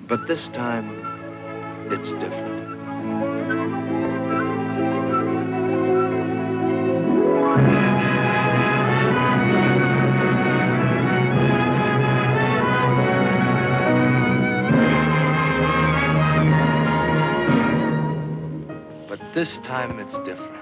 But this time, it's different. But this time, it's different.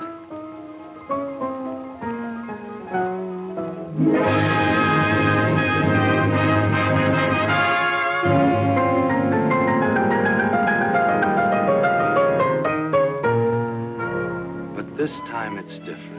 This time it's different.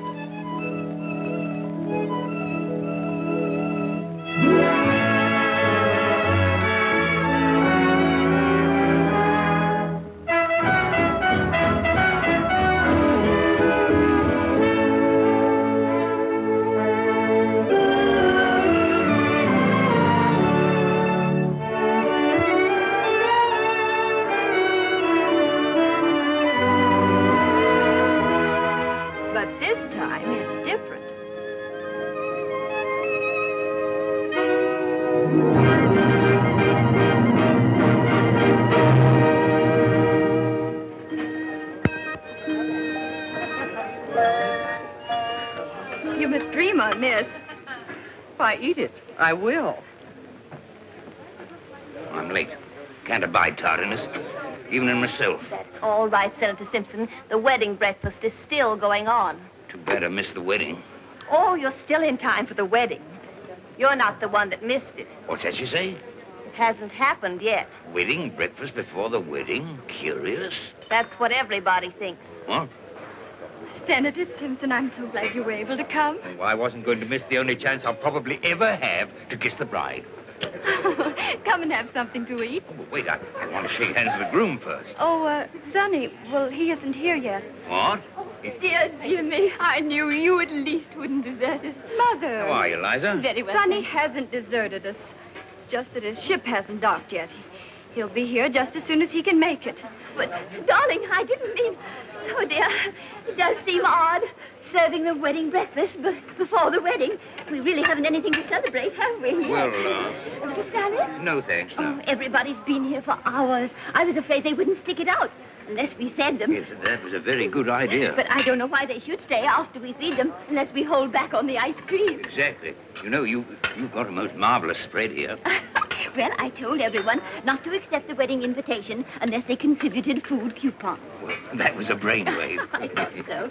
Eat it. I will. I'm late. Can't abide tardiness, even in myself. That's all right, Senator Simpson. The wedding breakfast is still going on. Too bad I missed the wedding. Oh, you're still in time for the wedding. You're not the one that missed it. What's that you say? It hasn't happened yet. Wedding breakfast before the wedding? Curious. That's what everybody thinks. What? Senator Simpson, I'm so glad you were able to come. Well, I wasn't going to miss the only chance I'll probably ever have to kiss the bride. Come and have something to eat. Oh, but wait, I want to shake hands with the groom first. Oh, Sonny, well, he isn't here yet. What? Dear Jimmy, I knew you at least wouldn't desert us. Mother. How are you, Liza? Very well. Sonny hasn't deserted us. It's just that his ship hasn't docked yet. He'll be here just as soon as he can make it. But, darling, I didn't mean... Oh, dear, it does seem odd, serving the wedding breakfast before the wedding. We really haven't anything to celebrate, have we? Well, A little salad? no, thanks, no. Oh, everybody's been here for hours. I was afraid they wouldn't stick it out unless we fed them. Yes, that was a very good idea. But I don't know why they should stay after we feed them unless we hold back on the ice cream. Exactly. You know, you've got a most marvelous spread here. Well, I told everyone not to accept the wedding invitation unless they contributed food coupons. Well, that was a brainwave. I thought so.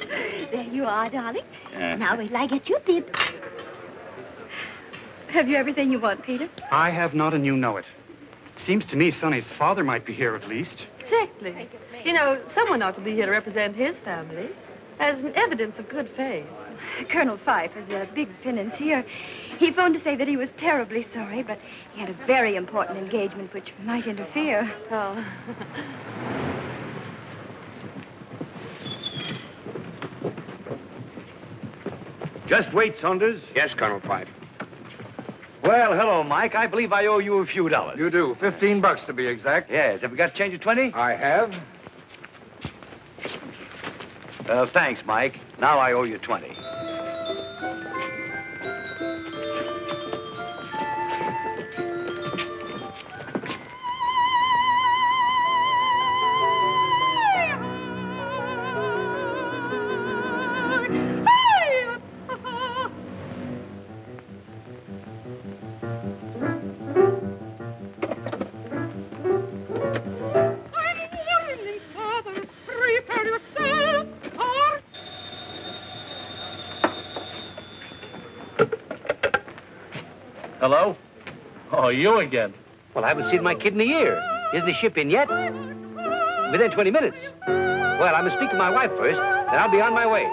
There you are, darling. Now wait till I get your bib. Have you everything you want, Peter? I have not, and you know it. Seems to me Sonny's father might be here at least. Exactly. You know, someone ought to be here to represent his family as an evidence of good faith. Colonel Phyffe has a big financier. He phoned to say that he was terribly sorry, but he had a very important engagement which might interfere. Oh. Just wait, Saunders. Yes, Colonel Phyffe. Well, hello, Mike. I believe I owe you a few dollars. You do. $15 to be exact. Yes. Have we got change of 20? I have. Thanks, Mike. Now I owe you 20. Hello? Oh, you again. Well, I haven't seen my kid in a year. Isn't the ship in yet? Within 20 minutes. Well, I must speak to my wife first, then I'll be on my way.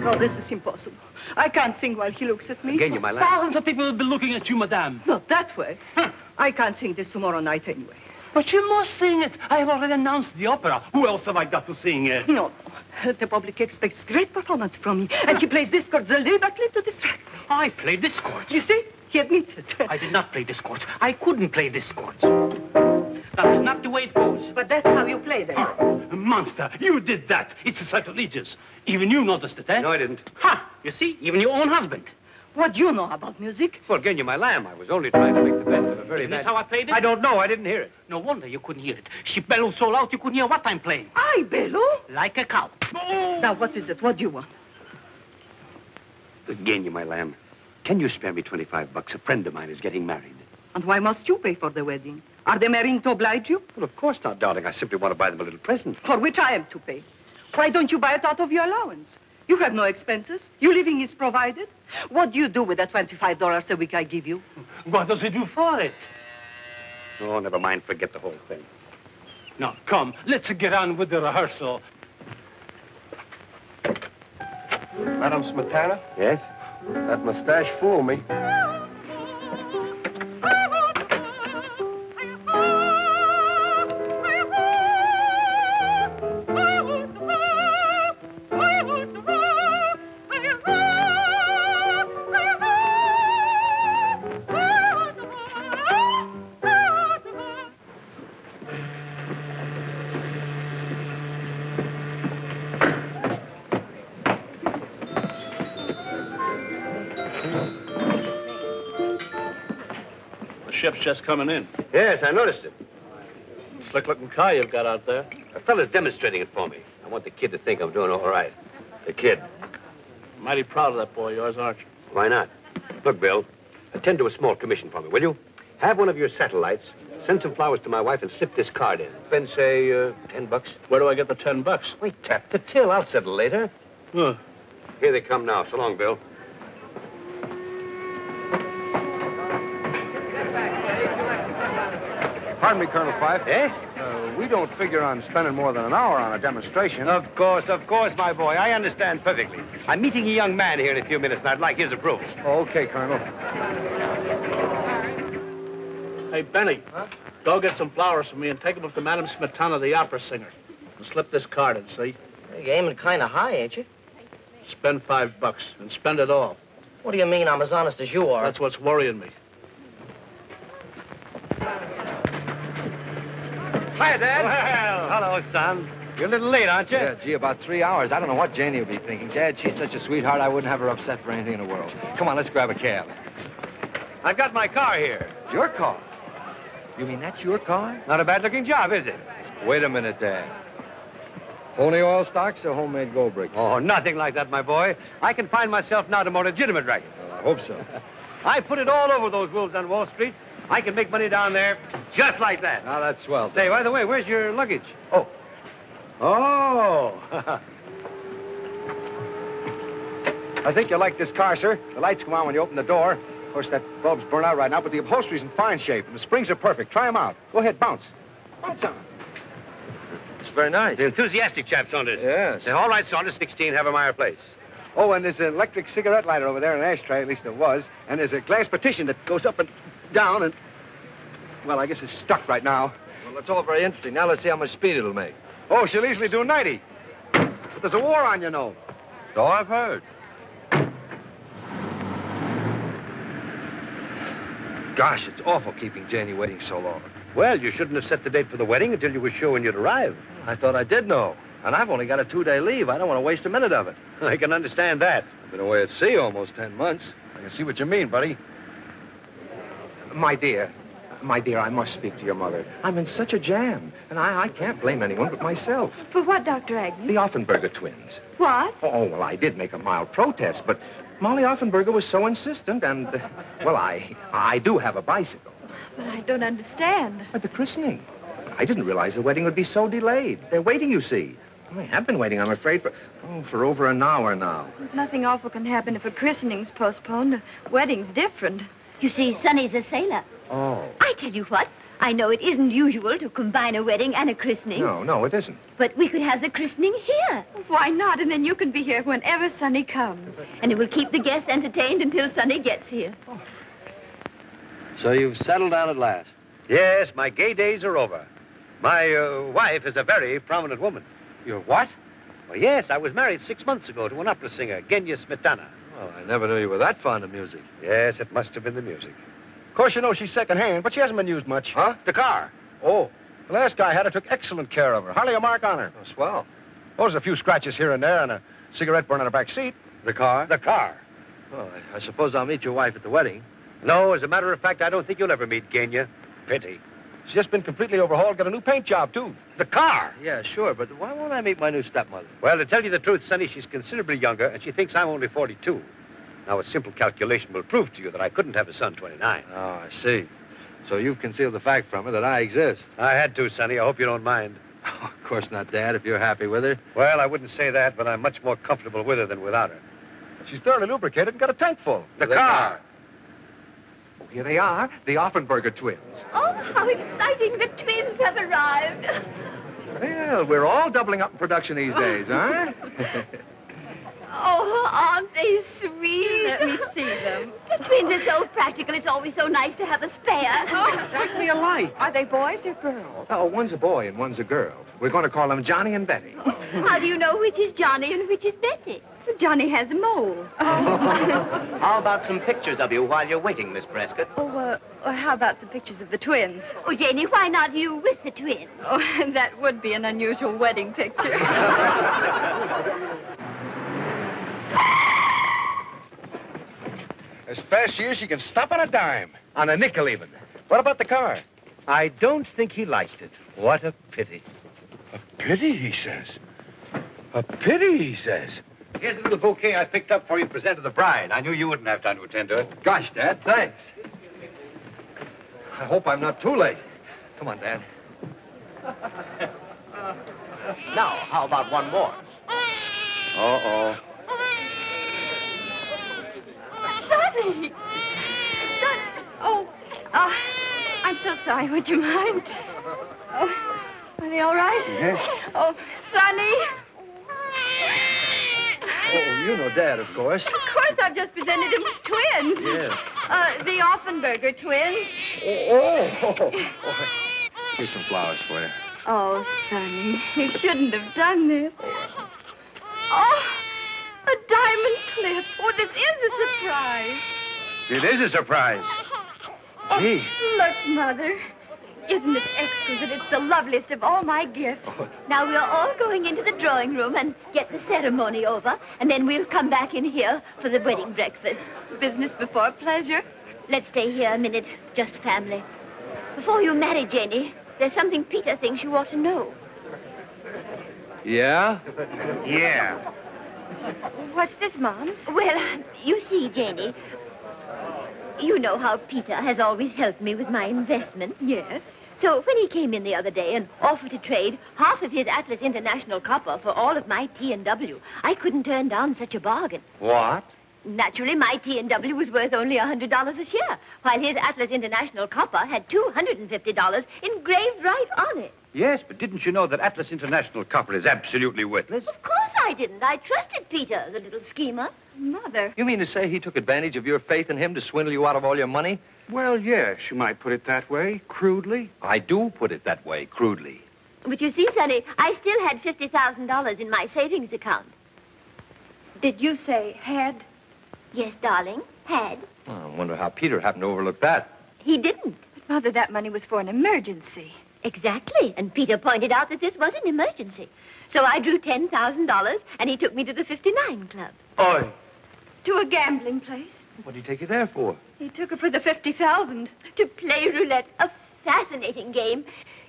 No, this is impossible. I can't sing while he looks at me. Genya, my lad. Thousands of people will be looking at you, madame. Not that way. I can't sing this tomorrow night anyway. But you must sing it. I have already announced the opera. Who else have I got to sing it? No. The public expects great performance from me, and he plays discords deliberately to distract me. I played discords. You see? He admits it. I did not play discords. I couldn't play discords. That's not the way it goes. But that's how you play them. Monster, you did that. It's sacrilegious. Even you noticed it, eh? No, I didn't. Ha! You see, even your own husband. What do you know about music? Well, Genya, my lamb, I was only trying to make the best of a very Isn't bad... this how I played it? I don't know. I didn't hear it. No wonder you couldn't hear it. She bellowed so loud you couldn't hear what I'm playing. I bellow? Like a cow. Now, what is it? What do you want? Genya, my lamb, can you spare me $25? A friend of mine is getting married. And why must you pay for the wedding? Are they marrying to oblige you? Well, of course not, darling. I simply want to buy them a little present. For which I am to pay. Why don't you buy it out of your allowance? You have no expenses. Your living is provided. What do you do with the $25 a week I give you? What does he do for it? Oh, never mind. Forget the whole thing. Now, come, let's get on with the rehearsal. Madam Smetana, Yes? that mustache fooled me. Ship's just coming in. Yes, I noticed it. Slick-looking car you've got out there. A fella's demonstrating it for me. I want the kid to think I'm doing all right. The kid. Mighty proud of that boy of yours, aren't you? Why not? Look, Bill, attend to a small commission for me, will you? Have one of your satellites, send some flowers to my wife, and slip this card in. Spend, say, $10. Where do I get the $10? Wait, tap the till. I'll settle later. Huh. Here they come now. So long, Bill. Pardon me, Colonel Phyffe. Yes? We don't figure on spending more than an hour on a demonstration. Of course, my boy. I understand perfectly. I'm meeting a young man here in a few minutes, and I'd like his approval. Okay, Colonel. Hey, Benny, go get some flowers for me and take them up to Madam Smetana, the opera singer. And slip this card in, see? You're aiming kind of high, ain't you? Spend $5 and spend it all. What do you mean I'm as honest as you are? That's what's worrying me. Hi, Dad. Well, Hello, son. You're a little late, aren't you? Yeah, gee, about 3 hours. I don't know what Janie will be thinking. Dad, she's such a sweetheart, I wouldn't have her upset for anything in the world. Come on, let's grab a cab. I've got my car here. Your car? You mean that's your car? Not a bad-looking job, is it? Wait a minute, Dad. Only oil stocks or homemade gold bricks? Oh, nothing like that, my boy. I can find myself now to more legitimate rackets. Well, I hope so. I put it all over those wolves on Wall Street. I can make money down there just like that. Now, that's swell. Say, by the way, where's your luggage? Oh. Oh. I think you'll like this car, sir. The lights come on when you open the door. Of course, that bulb's burnt out right now, but the upholstery's in fine shape, and the springs are perfect. Try them out. Go ahead, bounce. Bounce on. It's very nice. The enthusiastic chap, Saunders. Yes. Say, all right, Saunders, 16, have 'em at our place. Oh, and there's an electric cigarette lighter over there, an ashtray, at least there was. And there's a glass partition that goes up and down and... Well, I guess it's stuck right now. Well, that's all very interesting. Now let's see how much speed it'll make. Oh, she'll easily do 90. But there's a war on, you know. So I've heard. Gosh, it's awful keeping Janie waiting so long. Well, you shouldn't have set the date for the wedding until you were sure when you'd arrive. I thought I did know. And I've only got a 2-day leave. I don't want to waste a minute of it. I can understand that. I've been away at sea almost 10 months. I can see what you mean, buddy. My dear, I must speak to your mother. I'm in such a jam, and I can't blame anyone but myself. For what, Dr. Agnew? The Offenberger twins. What? Oh, well, I did make a mild protest, but Molly Offenberger was so insistent, and, well, I do have a bicycle. But I don't understand. At the christening. I didn't realize the wedding would be so delayed. They're waiting, you see. I have been waiting, I'm afraid, for over an hour now. Nothing awful can happen if a christening's postponed. A wedding's different. You see, Sonny's a sailor. Oh. I tell you what, I know it isn't usual to combine a wedding and a christening. No, it isn't. But we could have the christening here. Why not? And then you can be here whenever Sonny comes. And it will keep the guests entertained until Sonny gets here. Oh. So you've settled down at last? Yes, my gay days are over. My wife is a very prominent woman. Your what? Well, yes, I was married 6 months ago to an opera singer, Genya Smetana. Well, I never knew you were that fond of music. Yes, it must have been the music. Of course, you know she's second-hand, but she hasn't been used much. Huh? The car. Oh, the last guy had her, took excellent care of her. Hardly a mark on her. Oh, swell. Oh, there's a few scratches here and there and a cigarette burn on her back seat. The car? The car. Well, I suppose I'll meet your wife at the wedding. No, as a matter of fact, I don't think you'll ever meet Genya. Pity. She's just been completely overhauled, got a new paint job, too. The car. Yeah, sure, but why won't I meet my new stepmother? Well, to tell you the truth, Sonny, she's considerably younger, and she thinks I'm only 42. Now, a simple calculation will prove to you that I couldn't have a son 29. Oh, I see. So you've concealed the fact from her that I exist. I had to, Sonny. I hope you don't mind. Oh, of course not, Dad, if you're happy with her. Well, I wouldn't say that, but I'm much more comfortable with her than without her. She's thoroughly lubricated and got a tank full. The car. Oh, here they are, the Offenberger twins. Oh, how exciting. The twins have arrived. Well, we're all doubling up in production these days, huh? Oh, aren't they sweet? Let me see them. The twins are so practical. It's always so nice to have a spare. Oh, exactly alike. Are they boys or girls? Oh, one's a boy and one's a girl. We're going to call them Johnny and Betty. How do you know which is Johnny and which is Betty? Johnny has a mole. How about some pictures of you while you're waiting, Miss Prescott? How about some pictures of the twins? Oh, Janie, why not you with the twins? Oh, that would be an unusual wedding picture. As fast as she is, she can stop on a dime. On a nickel, even. What about the car? I don't think he liked it. What a pity. A pity, he says. A pity, he says. Here's a little bouquet I picked up for you to present to the bride. I knew you wouldn't have time to attend to it. Gosh, Dad, thanks. I hope I'm not too late. Come on, Dad. Now, how about one more? Uh-oh. Sonny! I'm so sorry. Would you mind? Oh, are they all right? Yes. Oh, Sonny. Oh, you know Dad, of course. Of course, I've just presented him with twins. Yes. The Offenberger twins. Oh. Here's some flowers for you. Oh, Sonny, you shouldn't have done this. Oh, a diamond clip. Oh, this is a surprise. It is a surprise. Oh, Gee. look, Mother. Isn't it exquisite? It's the loveliest of all my gifts. Now we're all going into the drawing room and get the ceremony over, and then we'll come back in here for the wedding breakfast. Business before pleasure. Let's stay here a minute, just family. Before you marry Jenny, there's something Peter thinks you ought to know. Yeah? Yeah. What's this, Moms? Well, you see, Jenny, you know how Peter has always helped me with my investments. Yes. So when he came in the other day and offered to trade half of his Atlas International copper for all of my T&W, I couldn't turn down such a bargain. What? Naturally, my T&W was worth only $100 a share, while his Atlas International copper had $250 engraved right on it. Yes, but didn't you know that Atlas International copper is absolutely worthless? Of course I didn't. I trusted Peter, the little schemer. Mother. You mean to say he took advantage of your faith in him to swindle you out of all your money? Well, yes, you might put it that way, crudely. I do put it that way, crudely. But you see, Sonny, I still had $50,000 in my savings account. Did you say had? Yes, darling, had. Oh, I wonder how Peter happened to overlook that. He didn't. But, Mother, that money was for an emergency. Exactly. And Peter pointed out that this was an emergency. So I drew $10,000, and he took me to the 59 Club. Oi. To a gambling place. What did he take you there for? He took her for the $50,000. To play roulette, a fascinating game.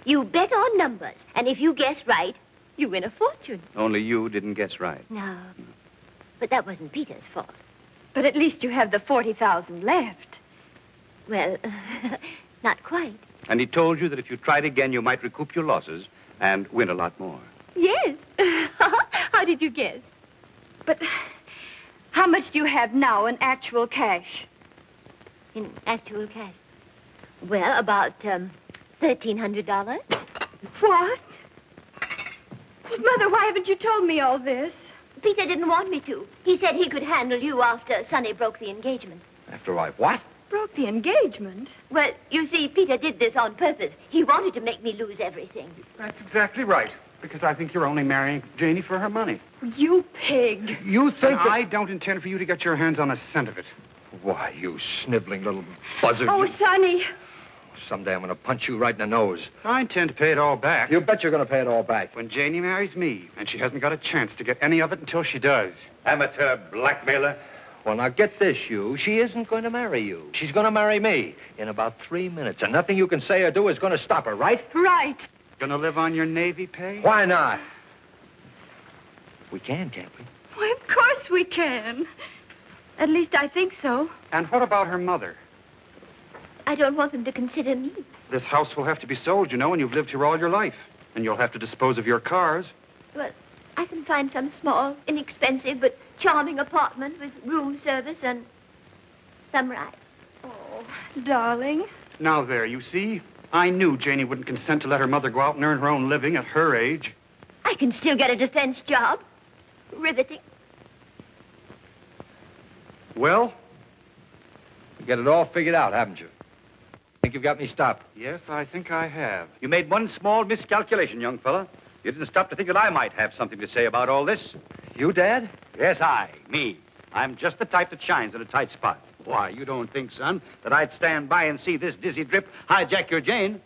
You bet on numbers, and if you guess right, you win a fortune. Only you didn't guess right. No. But that wasn't Peter's fault. But at least you have the $40,000 left. Well, not quite. And he told you that if you tried again, you might recoup your losses and win a lot more. Yes. How did you guess? But how much do you have now in actual cash? In actual cash? Well, about $1,300. What? Mother, why haven't you told me all this? Peter didn't want me to. He said he could handle you after Sonny broke the engagement. After I what? Broke the engagement? Well, you see, Peter did this on purpose. He wanted to make me lose everything. That's exactly right. Because I think you're only marrying Janie for her money. You pig. You think And I don't intend for you to get your hands on a cent of it. Why, you sniveling little buzzard. Oh, Sonny. Someday I'm going to punch you right in the nose. I intend to pay it all back. You bet you're going to pay it all back. When Janie marries me, and she hasn't got a chance to get any of it until she does. Amateur blackmailer. Well, now get this, you. She isn't going to marry you. She's going to marry me in about 3 minutes, and nothing you can say or do is going to stop her, right? Right. Gonna live on your Navy pay? Why not? We can, can't we? Why, of course we can. At least I think so. And what about her mother? I don't want them to consider me. This house will have to be sold, you know, and you've lived here all your life. And you'll have to dispose of your cars. Well, I can find some small, inexpensive, but charming apartment with room service and some rides. Oh, darling. Now there, you see? I knew Janie wouldn't consent to let her mother go out and earn her own living at her age. I can still get a defense job. Riveting. Well, you got it all figured out, haven't you? Think you've got me stopped? Yes, I think I have. You made one small miscalculation, young fella. You didn't stop to think that I might have something to say about all this. You, Dad? Yes, me. I'm just the type that shines in a tight spot. Why, you don't think, son, that I'd stand by and see this dizzy drip hijack your Jane?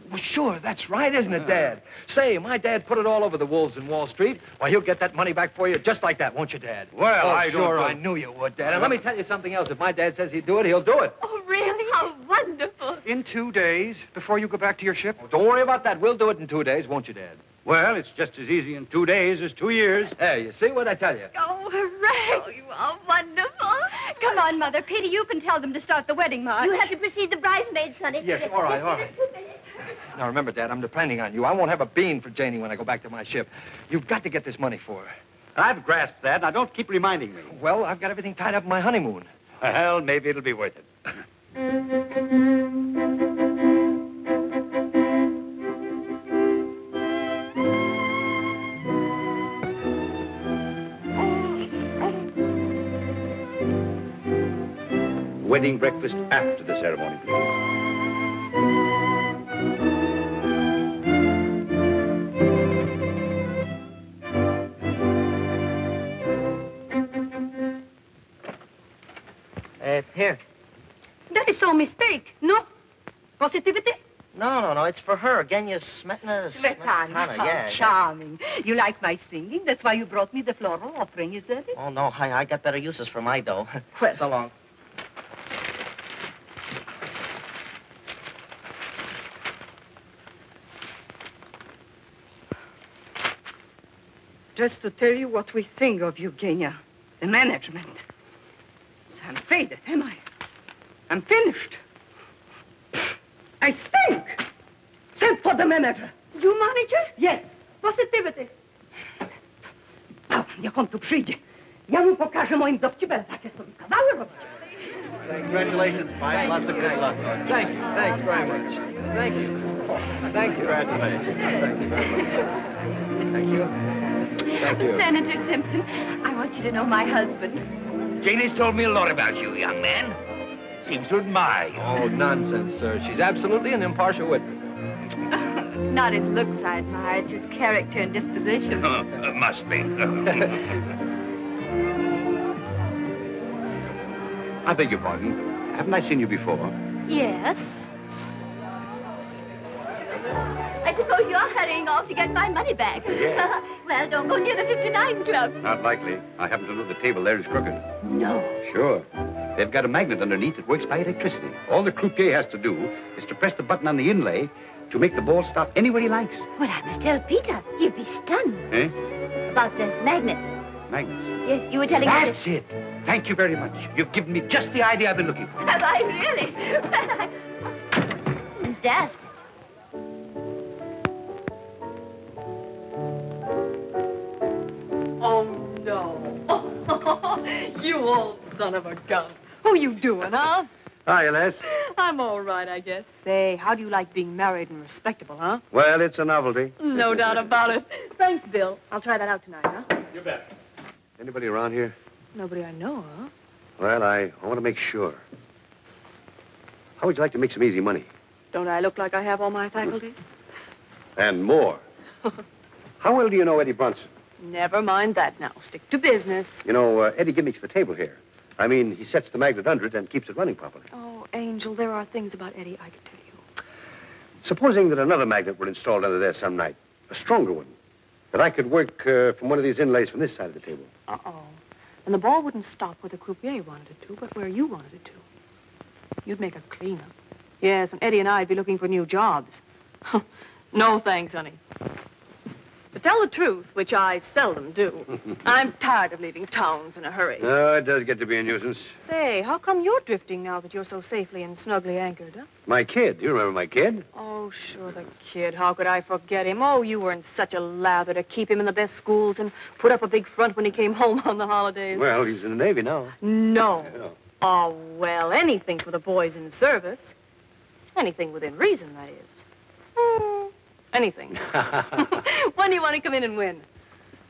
Well, sure, that's right, isn't it, Dad? Say, my dad put it all over the wolves in Wall Street. Why, he'll get that money back for you just like that, won't you, Dad? Well, I knew you would, Dad. And let me tell you something else. If my dad says he'd do it, he'll do it. Oh, really? How wonderful. In 2 days, before you go back to your ship? Oh, don't worry about that. We'll do it in 2 days, won't you, Dad? Well, it's just as easy in 2 days as 2 years. Hey, you see what I tell you? Oh, hooray. Oh, you are wonderful. Come on, Mother. Peter, you can tell them to start the wedding march. You have to precede the bridesmaids, Sonny. Yes, all right, all right. Now, remember, Dad, I'm depending on you. I won't have a bean for Janie when I go back to my ship. You've got to get this money for her. I've grasped that. Now, don't keep reminding me. Well, I've got everything tied up in my honeymoon. Well, maybe it'll be worth it. Wedding breakfast after the ceremony, please. Here. That is so mistake, no? Positivity? No. It's for her. Genya Smetana. Smetana. Yeah. Charming. You like my singing? That's why you brought me the floral offering, is that it? Oh, no. I got better uses for my dough. Well. So long. Just to tell you what we think of you, Genya. The management. I'm faded, am I? I'm finished. I stink. Send for the manager. You manager? Yes. Positivity. Я вам тут przyjdzie. Ja mu pokażę moim dowcipem, jakie sobie kawały robić. Congratulations, Mike. Lots of good luck. Thank you. Thanks very much. Thank you. Thank you. Congratulations. Thank you very much. Thank you. Thank you. Senator Simpson, I want you to know my husband. Janie's told me a lot about you, young man. Seems to admire you. Oh, nonsense, sir. She's absolutely an impartial witness. Not his looks I admire, it's his character and disposition. Must be. I beg your pardon. Haven't I seen you before? Yes. I suppose you're hurrying off to get my money back. Yes. Well, don't go near the 59 Club. Not likely. I happen to know the table there is crooked. No. Sure. They've got a magnet underneath that works by electricity. All the croupier has to do is to press the button on the inlay to make the ball stop anywhere he likes. Well, I must tell Peter. He'll be stunned. Eh? About the magnets. Magnets. Yes, you were telling me. That's it. Thank you very much. You've given me just the idea I've been looking for. Have I really? It's daft. Oh, no. You old son of a gun. Who you doing, huh? Hi, Les. I'm all right, I guess. Say, how do you like being married and respectable, huh? Well, it's a novelty. No doubt about it. Thanks, Bill. I'll try that out tonight, huh? You bet. Anybody around here? Nobody I know, huh? Well, I want to make sure. How would you like to make some easy money? Don't I look like I have all my faculties? And more. How well do you know Eddie Brunson? Never mind that now. Stick to business. You know, Eddie gimmicks the table here. I mean, he sets the magnet under it and keeps it running properly. Oh, Angel, there are things about Eddie I could tell you. Supposing that another magnet were installed under there some night, a stronger one, that I could work from one of these inlays from this side of the table. Uh-oh. And the ball wouldn't stop where the croupier wanted it to, but where you wanted it to. You'd make a cleanup. Yes, and Eddie and I'd be looking for new jobs. No thanks, honey. To tell the truth, which I seldom do, I'm tired of leaving towns in a hurry. Oh, it does get to be a nuisance. Say, how come you're drifting now that you're so safely and snugly anchored, huh? My kid. You remember my kid? Oh, sure, the kid. How could I forget him? Oh, you were in such a lather to keep him in the best schools and put up a big front when he came home on the holidays. Well, he's in the Navy now. No. Yeah. Oh, well, anything for the boys in service. Anything within reason, that is. Anything. When do you want to come in and win?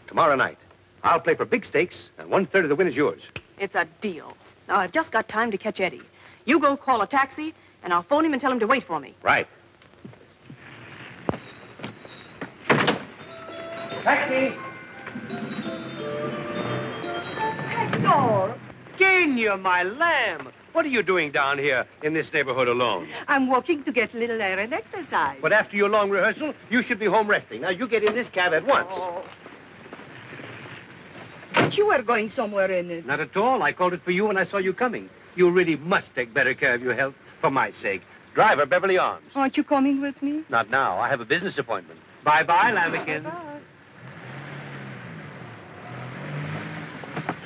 Tomorrow night. I'll play for big stakes, and 1/3 of the win is yours. It's a deal. Now, I've just got time to catch Eddie. You go call a taxi, and I'll phone him and tell him to wait for me. Right. Taxi! Hector! Genya, my lamb! What are you doing down here in this neighborhood alone? I'm walking to get a little air and exercise. But after your long rehearsal, you should be home resting. Now, you get in this cab at once. Oh. But you were going somewhere in it. Not at all. I called it for you when I saw you coming. You really must take better care of your health, for my sake. Driver, Beverly Arms. Aren't you coming with me? Not now. I have a business appointment. Bye-bye, lambikins. Bye.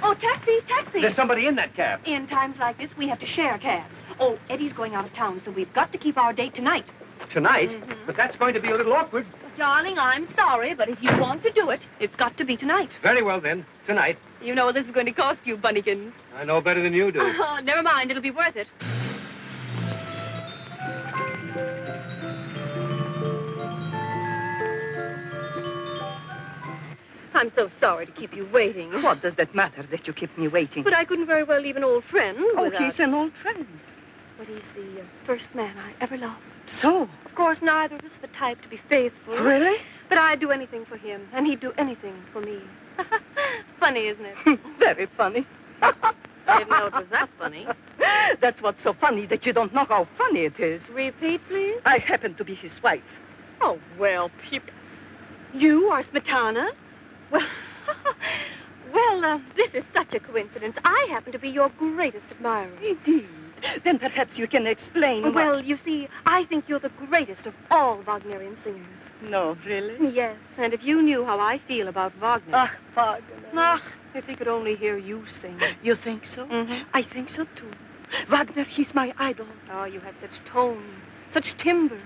Oh, taxi, taxi. There's somebody in that cab. In times like this, we have to share cabs. Oh, Eddie's going out of town, so we've got to keep our date tonight. Tonight? But that's going to be a little awkward. Darling, I'm sorry, but if you want to do it, it's got to be tonight. Very well, then. Tonight. You know what this is going to cost you, Bunnykins. I know better than you do. Oh, never mind. It'll be worth it. I'm so sorry to keep you waiting. What does that matter that you keep me waiting? But I couldn't very well leave an old friend without... he's an old friend. But he's the first man I ever loved. So? Of course, neither of us the type to be faithful. Really? But I'd do anything for him, and he'd do anything for me. Funny, isn't it? Very funny. I didn't know it was that funny. That's what's so funny, that you don't know how funny it is. Repeat, please. I happen to be his wife. Oh, well, you are Smetana? Well, this is such a coincidence. I happen to be your greatest admirer. Indeed. Then perhaps you can explain. Well, you see, I think you're the greatest of all Wagnerian singers. No, really? Yes, and if you knew how I feel about Wagner. Ah, Wagner. Ah, if he could only hear you sing. You think so? Mm-hmm. I think so, too. Wagner, he's my idol. Oh, you have such tone, such timbre,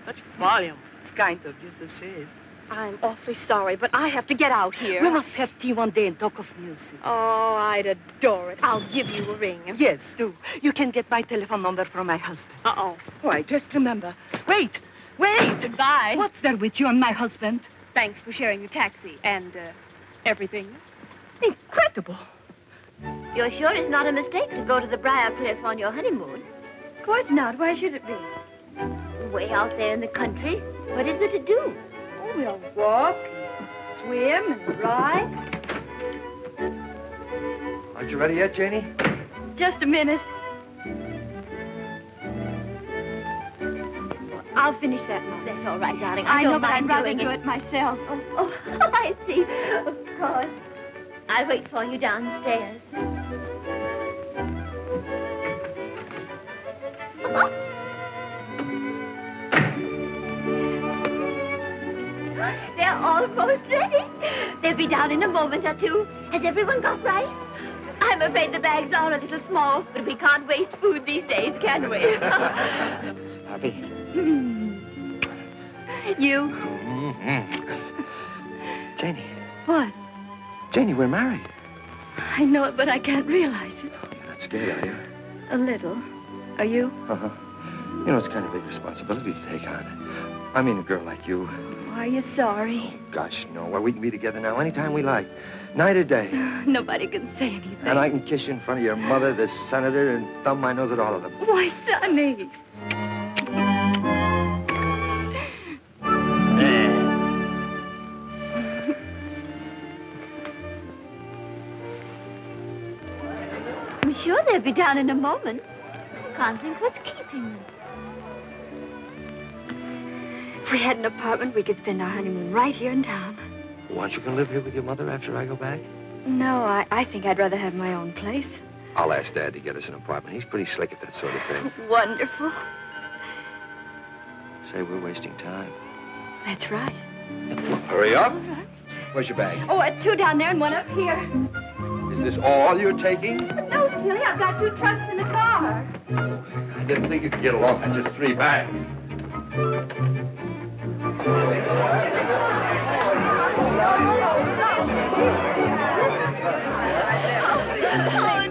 such volume. It's kind of you to say it. I'm awfully sorry, but I have to get out here. We must have tea one day and talk of music. Oh, I'd adore it. I'll give you a ring. Yes, do. You can get my telephone number from my husband. Uh-oh. Why, just remember. Wait! Goodbye. What's there with you and my husband? Thanks for sharing your taxi and, everything. Incredible. You're sure it's not a mistake to go to the Briarcliff on your honeymoon? Of course not. Why should it be? Way out there in the country. What is there to do? Oh, we'll walk, swim, and ride. Aren't you ready yet, Janie? Just a minute. I'll finish that now. That's all right, darling. I know, don't but I'd mind rather doing do it myself. Oh, I see. Of course. I'll wait for you downstairs. They're almost ready. They'll be down in a moment or two. Has everyone got rice? I'm afraid the bags are a little small, but we can't waste food these days, can we? Happy? You? Janie. What? Janie, we're married. I know it, but I can't realize it. You're not scared, are you? A little. Are you? Uh-huh. You know, it's kind of a big responsibility to take on. I mean, a girl like you. Are you sorry? Gosh, no. Well, we can be together now anytime we like. Night or day. Nobody can say anything. And I can kiss you in front of your mother, the senator, and thumb my nose at all of them. Why, Sonny? I'm sure they'll be down in a moment. I can't think what's keeping them. If we had an apartment, we could spend our honeymoon right here in town. Aren't you going to live here with your mother after I go back? No, I think I'd rather have my own place. I'll ask Dad to get us an apartment. He's pretty slick at that sort of thing. Wonderful. Say, we're wasting time. That's right. Hurry up. All right. Where's your bag? Oh, 2 down there and 1 up here. Is this all you're taking? No, silly, I've got 2 trunks in the car. I didn't think you could get along on just 3 bags.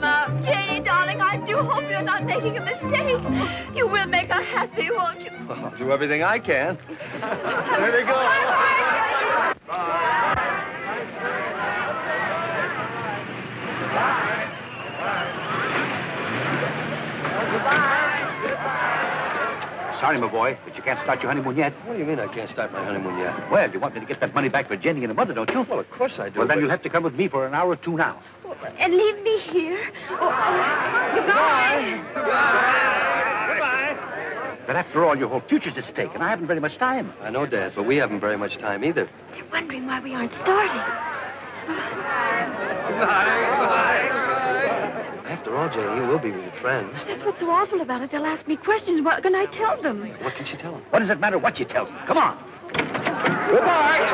Oh, Janie, darling, I do hope you're not making a mistake. You will make her happy, won't you? I'll do everything I can. There they go. Sorry, my boy, but you can't start your honeymoon yet. What do you mean I can't start my honeymoon yet? Well, you want me to get that money back for Jenny and her mother, don't you? Well, of course I do. Well, then you'll have to come with me for an hour or 2 now. And leave me here. Goodbye. But after all, your whole future's at stake, and I haven't very much time. I know, Dad, but we haven't very much time either. They're wondering why we aren't starting. After all, Janie, you will be with your friends. That's what's so awful about it. They'll ask me questions. What can I tell them? What can she tell them? What does it matter what you tell them? Come on. Goodbye.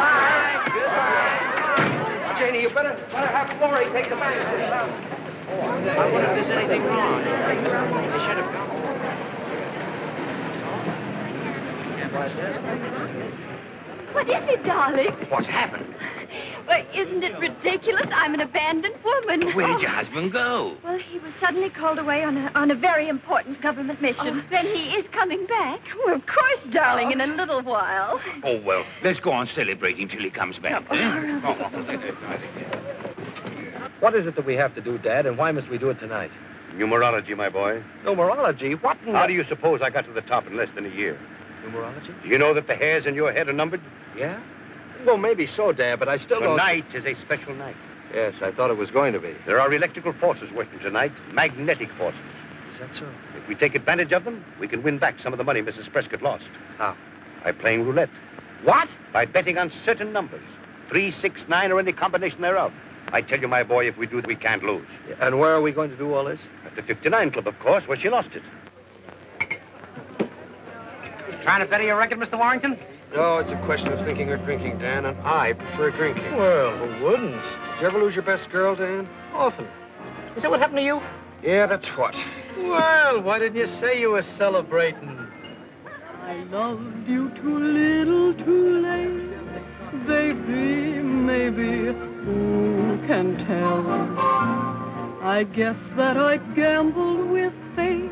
Janie, you better have Florrie take the bag. I wonder if there's anything wrong. They should have come. What is it, darling? What's happened? Well, isn't it ridiculous? I'm an abandoned woman. Where did your husband go? Well, he was suddenly called away on a very important government mission. Oh, then he is coming back. Well, of course, darling, in a little while. Oh, well, let's go on celebrating till he comes back. What is it that we have to do, Dad, and why must we do it tonight? Numerology, my boy. Numerology? What in How do you suppose I got to the top in less than a year? Numerology? Do you know that the hairs in your head are numbered? Yeah? Well, maybe so, Dad, but I still don't... Tonight is a special night. Yes, I thought it was going to be. There are electrical forces working tonight, magnetic forces. Is that so? If we take advantage of them, we can win back some of the money Mrs. Prescott lost. How? By playing roulette. What? By betting on certain numbers. 3, 6, 9, or any combination thereof. I tell you, my boy, if we do, we can't lose. And where are we going to do all this? At the 59 Club, of course, where she lost it. Trying to better your record, Mr. Warrington? No, it's a question of thinking or drinking, Dan, and I prefer drinking. Well, who wouldn't? Did you ever lose your best girl, Dan? Often. Is that what happened to you? Yeah, that's what. Well, why didn't you say you were celebrating? I loved you too little, too late. Baby, maybe, who can tell? I guess that I gambled with fate,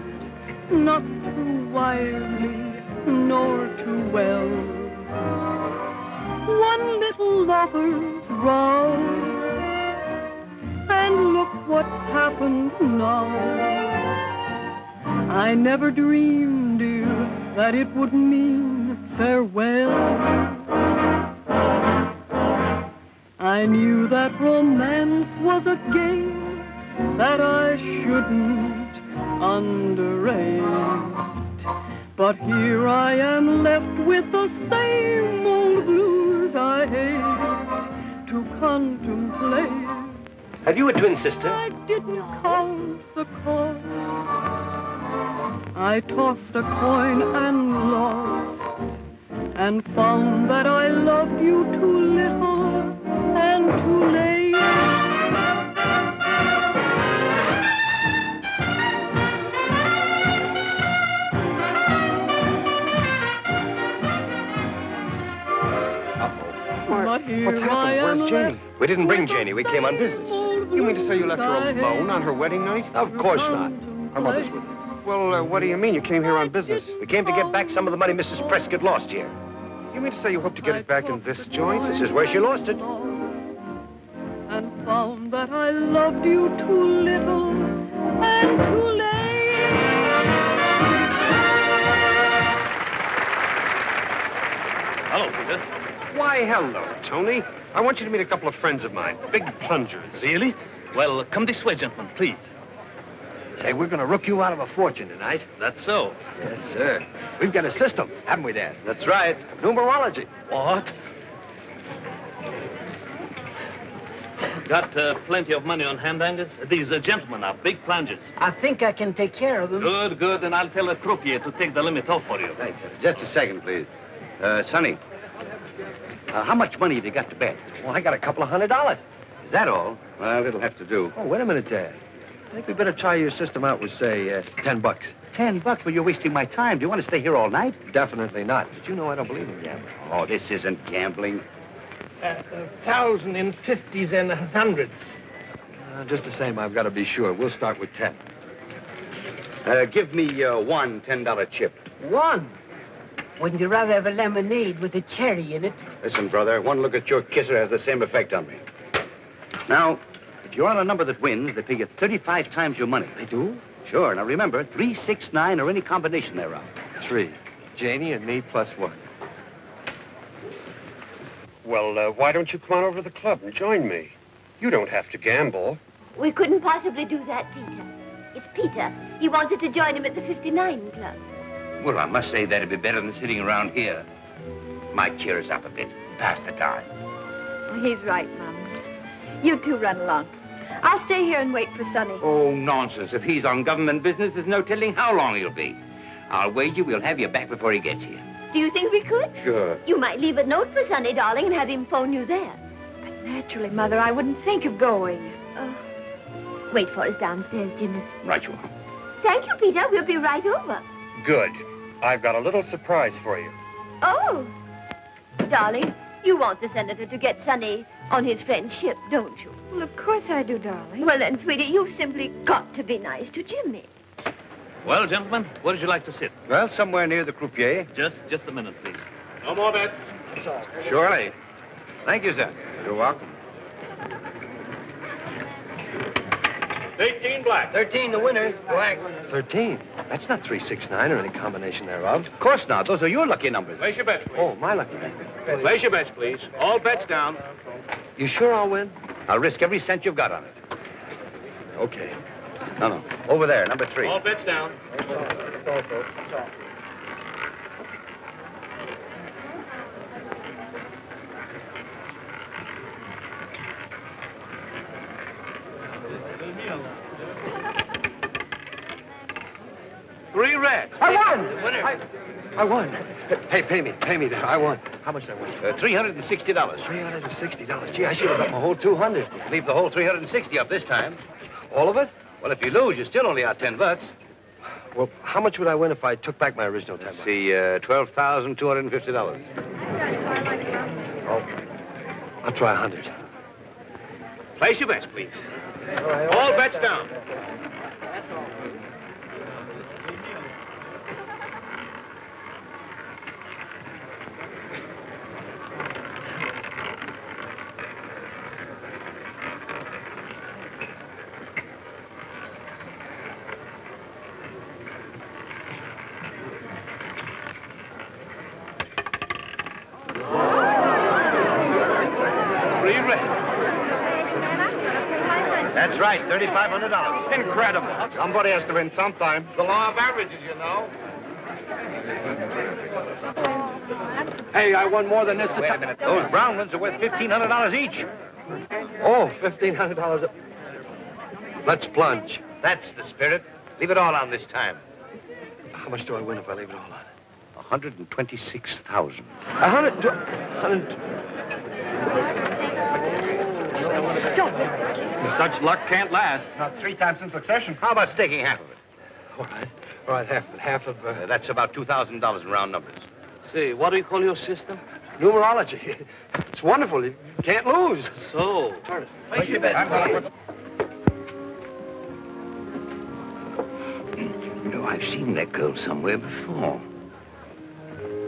not too wisely, nor too well. One little lover's row, and look what's happened now. I never dreamed, dear, that it would mean farewell. I knew that romance was a game that I shouldn't underrate. But here I am left with the same old blues I hate to contemplate. Have you a twin sister? I didn't count the cost. I tossed a coin and lost, and found that I loved you too little and too late. But here What's I happened? am Where's Janie? We didn't bring Janie. We came on business. You mean to say you left her alone on her wedding night? Of course not. Her mother's with her. Well, what do you mean? You came here on business. We came to get back some of the money Mrs. Prescott lost here. You mean to say you hope to get it back in this joint? This is where she lost it. And found that I loved you too little and too late. Hello, Peter. Why, hello, Tony. I want you to meet a couple of friends of mine, big plungers. Really? Well, come this way, gentlemen, please. Say, we're going to rook you out of a fortune tonight. That's so. Yes, sir. We've got a system, haven't we, Dad? That's right. Numerology. What? Got plenty of money on hand, Angus? These gentlemen are big plungers. I think I can take care of them. Good, good. And I'll tell the croupier to take the limit off for you. Thanks. Just a second, please. Sonny, how much money have you got to bet? Well, I got a couple of $100. Is that all? Well, it'll have to do. Oh, wait a minute, Dad. I think we better try your system out with, say, $10. $10? Well, you're wasting my time. Do you want to stay here all night? Definitely not. But you know I don't believe in gambling. Oh, this isn't gambling. 1,000 in 50s and 100s. Just the same, I've got to be sure. We'll start with 10. Give me one $10 chip. One? Wouldn't you rather have a lemonade with a cherry in it? Listen, brother, one look at your kisser has the same effect on me. Now, if you're on a number that wins, they pay you 35 times your money. They do? Sure. Now, remember, 3, 6, 9, or any combination thereof. 3. Janie and me plus 1. Well, why don't you come on over to the club and join me? You don't have to gamble. We couldn't possibly do that, Peter. It's Peter. He wants us to join him at the 59 Club. Well, I must say that'd be better than sitting around here. Might cheer us up a bit. Pass the time. Well, he's right, Mums. You two run along. I'll stay here and wait for Sonny. Oh, nonsense. If he's on government business, there's no telling how long he'll be. I'll wager we'll have you back before he gets here. Do you think we could? Sure. You might leave a note for Sonny, darling, and have him phone you there. But naturally, Mother, I wouldn't think of going. Wait for us downstairs, Jimmy. Right you are. Thank you, Peter. We'll be right over. Good. I've got a little surprise for you. Oh. Darling, you want the senator to get Sonny on his friend's ship, don't you? Well, of course I do, darling. Well, then, sweetie, you've simply got to be nice to Jimmy. Well, gentlemen, where would you like to sit? Well, somewhere near the croupier. Just a minute, please. No more bets. Surely. Thank you, sir. You're welcome. 18 black. 13, the winner. Black. 13? That's not 3, 6, 9 or any combination thereof. Of course not. Those are your lucky numbers. Place your bets, please. Oh, my lucky number. Place your bets, please. All bets down. You sure I'll win? I'll risk every cent you've got on it. Okay. No. Over there, number 3. All bets down. Three red. I won! Winner. I won. Hey, pay me there. I won. How much did I win? $360. $360. Gee, I should have got my whole 200. Leave the whole 360 up this time. All of it? Well, if you lose, you still only out $10. Well, how much would I win if I took back my original $10? See, $12,250. Oh, I'll try 100. Place your bets, please. All bets down. That's right, $3,500. Incredible. Somebody has to win sometime. The law of averages, you know. Hey, I won more than this. Wait a minute. Those brown ones are worth $1,500 each. Oh, $1,500. Let's plunge. That's the spirit. Leave it all on this time. How much do I win if I leave it all on? 126,000. 100. Such luck can't last. Not 3 times in succession. How about staking half of it? All right, half of it. Half of... That's about $2,000 in round numbers. Say, what do you call your system? Numerology. It's wonderful. You can't lose. So. Place your bet. You know, I've seen that girl somewhere before.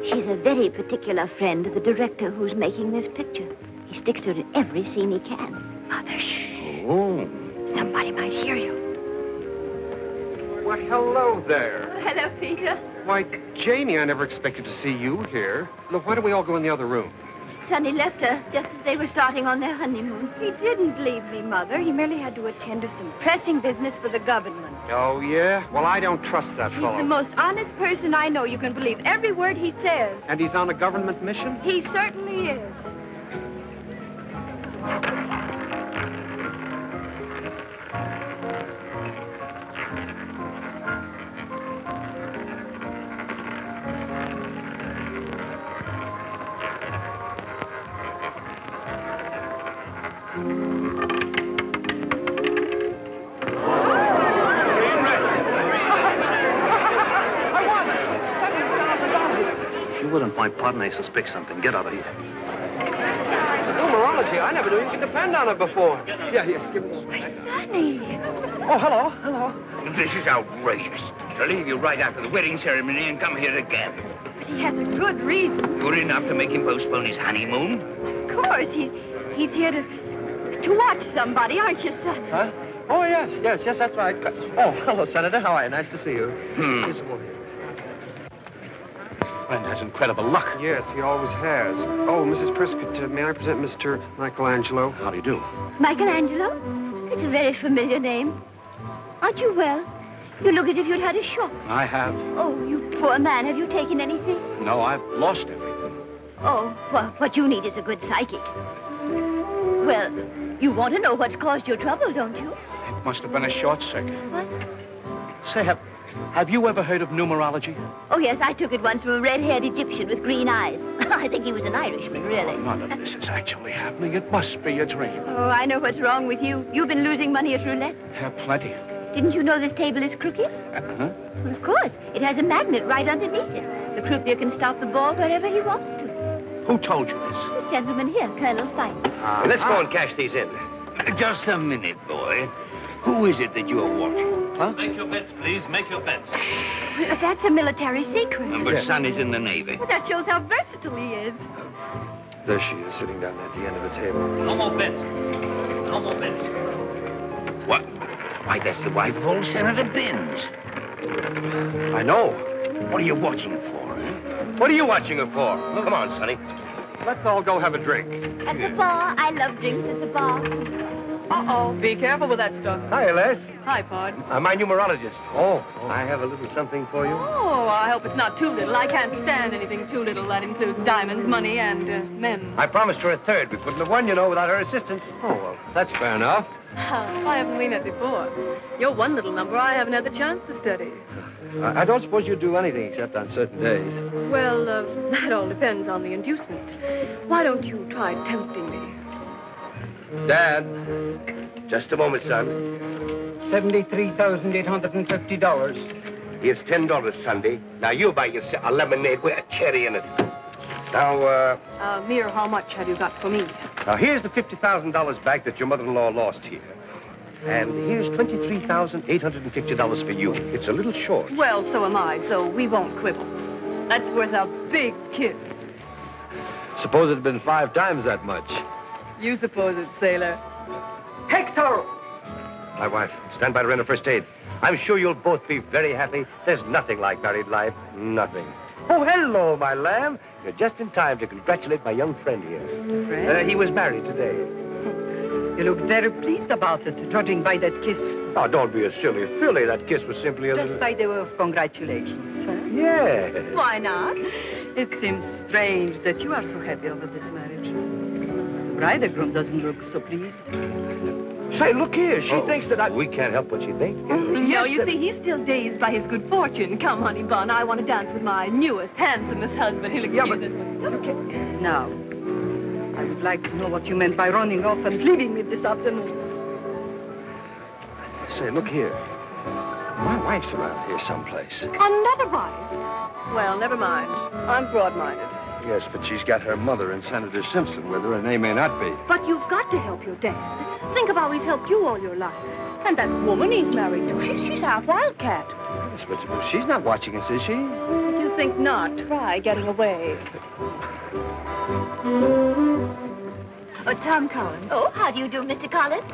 She's a very particular friend of the director who's making this picture. He sticks to it in every scene he can. Mother, shh. Oh. Somebody might hear you. Well, hello there. Hello, Peter. Why, Janie, I never expected to see you here. Look, why don't we all go in the other room? Sonny left her just as they were starting on their honeymoon. He didn't leave me, Mother. He merely had to attend to some pressing business for the government. Oh, yeah? Well, I don't trust that He's fellow. the most honest person I know. You can believe every word he says. And he's on a government mission? He certainly is. My partner may suspect something. Get out of here. Numerology. I never knew you could depend on it before. Yeah, give me this. Sonny. Oh, hello. This is outrageous. To leave you right after the wedding ceremony and come here again. But he has a good reason. Good enough to make him postpone his honeymoon? Of course. He's here to watch somebody, aren't you, Sonny? Huh? Oh, yes, that's right. Oh, hello, Senator. How are you? Nice to see you. Here's Friend has incredible luck. Yes, he always has. Oh, Mrs. Prescott, may I present Mr. Michelangelo? How do you do? Michelangelo? It's a very familiar name. Aren't you well? You look as if you'd had a shock. I have. Oh, you poor man. Have you taken anything? No, I've lost everything. Oh, well, what you need is a good psychic. Well, you want to know what's caused your trouble, don't you? It must have been a short circuit. What? Say, have you ever heard of numerology? Oh, yes, I took it once from a red-haired Egyptian with green eyes. I think he was an Irishman, really. None of this is actually happening. It must be a dream. Oh, I know what's wrong with you. You've been losing money at roulette. Plenty. Didn't you know this table is crooked? Huh? Well, of course. It has a magnet right underneath it. The croupier can stop the ball wherever he wants to. Who told you this? This gentleman here, Colonel Phyffe. Let's go and cash these in. Just a minute, boy. Who is it that you are watching? Huh? Make your bets, please. Make your bets. Well, that's a military secret. But Sonny's in the Navy. Well, that shows how versatile he is. There she is, sitting down at the end of the table. No more bets. No more bets. What? Why, that's the wife of old Senator Benz. I know. What are you watching for, huh? What are you watching her for? Come on, Sonny. Let's all go have a drink. At the bar. I love drinks at the bar. Uh-oh. Be careful with that stuff. Hi, Les. Hi, Pod. My numerologist. Oh, I have a little something for you. Oh, I hope it's not too little. I can't stand anything too little. That includes diamonds, money, and men. I promised her a third. We couldn't have won, without her assistance. Oh, well, that's fair enough. Why haven't we met before? You're one little number I haven't had the chance to study. I don't suppose you do anything except on certain days. Well, that all depends on the inducement. Why don't you try tempting me? Dad. Just a moment, son. $73,850. Here's $10, Sunday. Now you buy yourself a lemonade with a cherry in it. Now, Mere how much have you got for me? now here's the $50,000 back that your mother-in-law lost here. And here's $23,850 for you. It's a little short. Well, so am I, so we won't quibble. That's worth a big kiss. Suppose it'd been 5 times that much. You suppose it, sailor. Hector! My wife, stand by to render first aid. I'm sure you'll both be very happy. There's nothing like married life. Nothing. Oh, hello, my lamb. You're just in time to congratulate my young friend here. Friend? He was married today. You look very pleased about it, judging by that kiss. Oh, don't be a silly filly. That kiss was simply a... Just by the way of congratulations, huh? Yeah. Why not? It seems strange that you are so happy over this marriage. The bridegroom doesn't look so pleased. Say, look here. She thinks that I... We can't help what she thinks. No, you see, he's still dazed by his good fortune. Come, honey bun, I want to dance with my newest, handsomest husband. He'll excuse us. Now, I would like to know what you meant by running off and leaving me this afternoon. Say, look here. My wife's around here someplace. Another wife? Well, never mind. I'm broad-minded. Yes, but she's got her mother and Senator Simpson with her, and they may not be. But you've got to help your dad. Think of how he's helped you all your life. And that woman he's married to, she's half wildcat. Yes, but she's not watching us, is she? If you think not, try getting away. Tom Collins. Oh, how do you do, Mr. Collins?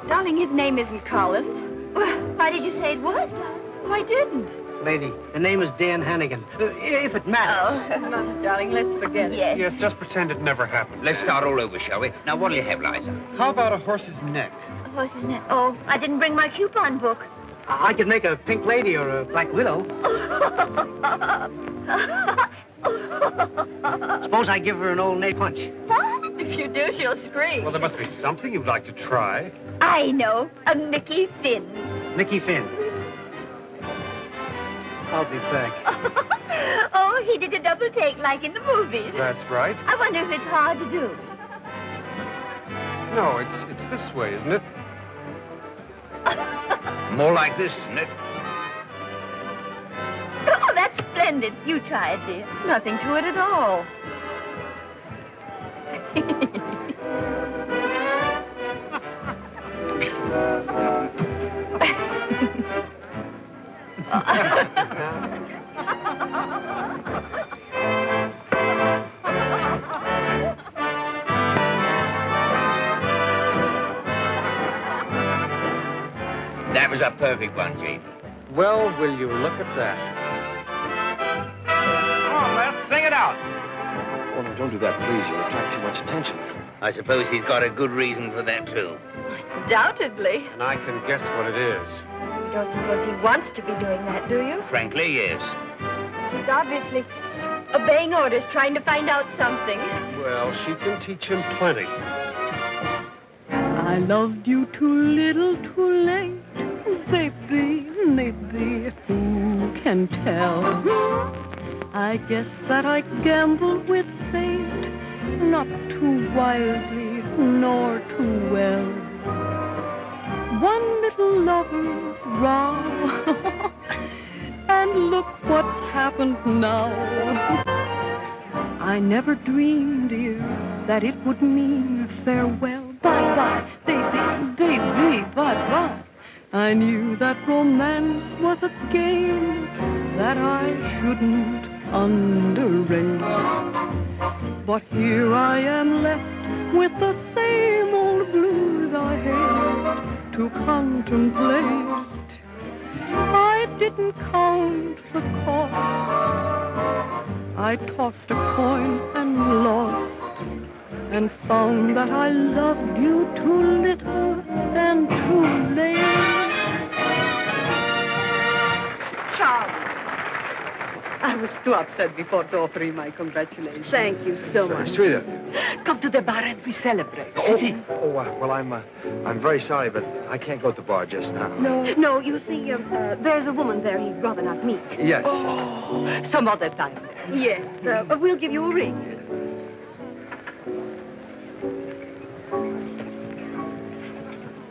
Darling, his name isn't Collins. Well, why did you say it was, Tom? Oh, I didn't. Lady, the name is Dan Hannigan. If it matters. Oh, no, darling, let's forget it. Yes, just pretend it never happened. Let's start all over, shall we? Now, what'll you have, Liza? How about a horse's neck? A horse's neck. Oh, I didn't bring my coupon book. I could make a pink lady or a black widow. Suppose I give her an old nail punch. What? If you do, she'll scream. Well, there must be something you'd like to try. I know. A Mickey Finn. Mickey Finn. I'll be back. Oh, he did a double take like in the movies. That's right. I wonder if it's hard to do. No, it's this way, isn't it? More like this, isn't it? Oh, that's splendid. You try it, dear. Nothing to it at all. That was a perfect one, Jane. Well, will you look at that? Come on, Les, sing it out. Oh, no, don't do that, please. You'll attract too much attention. I suppose he's got a good reason for that, too. Undoubtedly. And I can guess what it is. You don't suppose he wants to be doing that, do you? Frankly, yes. He's obviously obeying orders, trying to find out something. Well, she can teach him plenty. I loved you too little, too late. Maybe, maybe, who can tell? I guess that I gambled with fate, not too wisely, nor too well. One little lover's row, and look what's happened now. I never dreamed, dear, that it would mean farewell. Bye-bye, baby, baby, bye-bye. I knew that romance was a game that I shouldn't underrate. But here I am left with the same old blues I hate to contemplate. I didn't count the cost. I tossed a coin and lost, and found that I loved you too little and too late. Charlie, I was too upset before to offer you my congratulations. Thank you so much. Sweet of you. Come to the bar and we celebrate. Well, I'm very sorry, but I can't go to the bar just now. No, you see, there's a woman there he'd rather not meet. Yes. Oh, some other time. Yes, we'll give you a ring.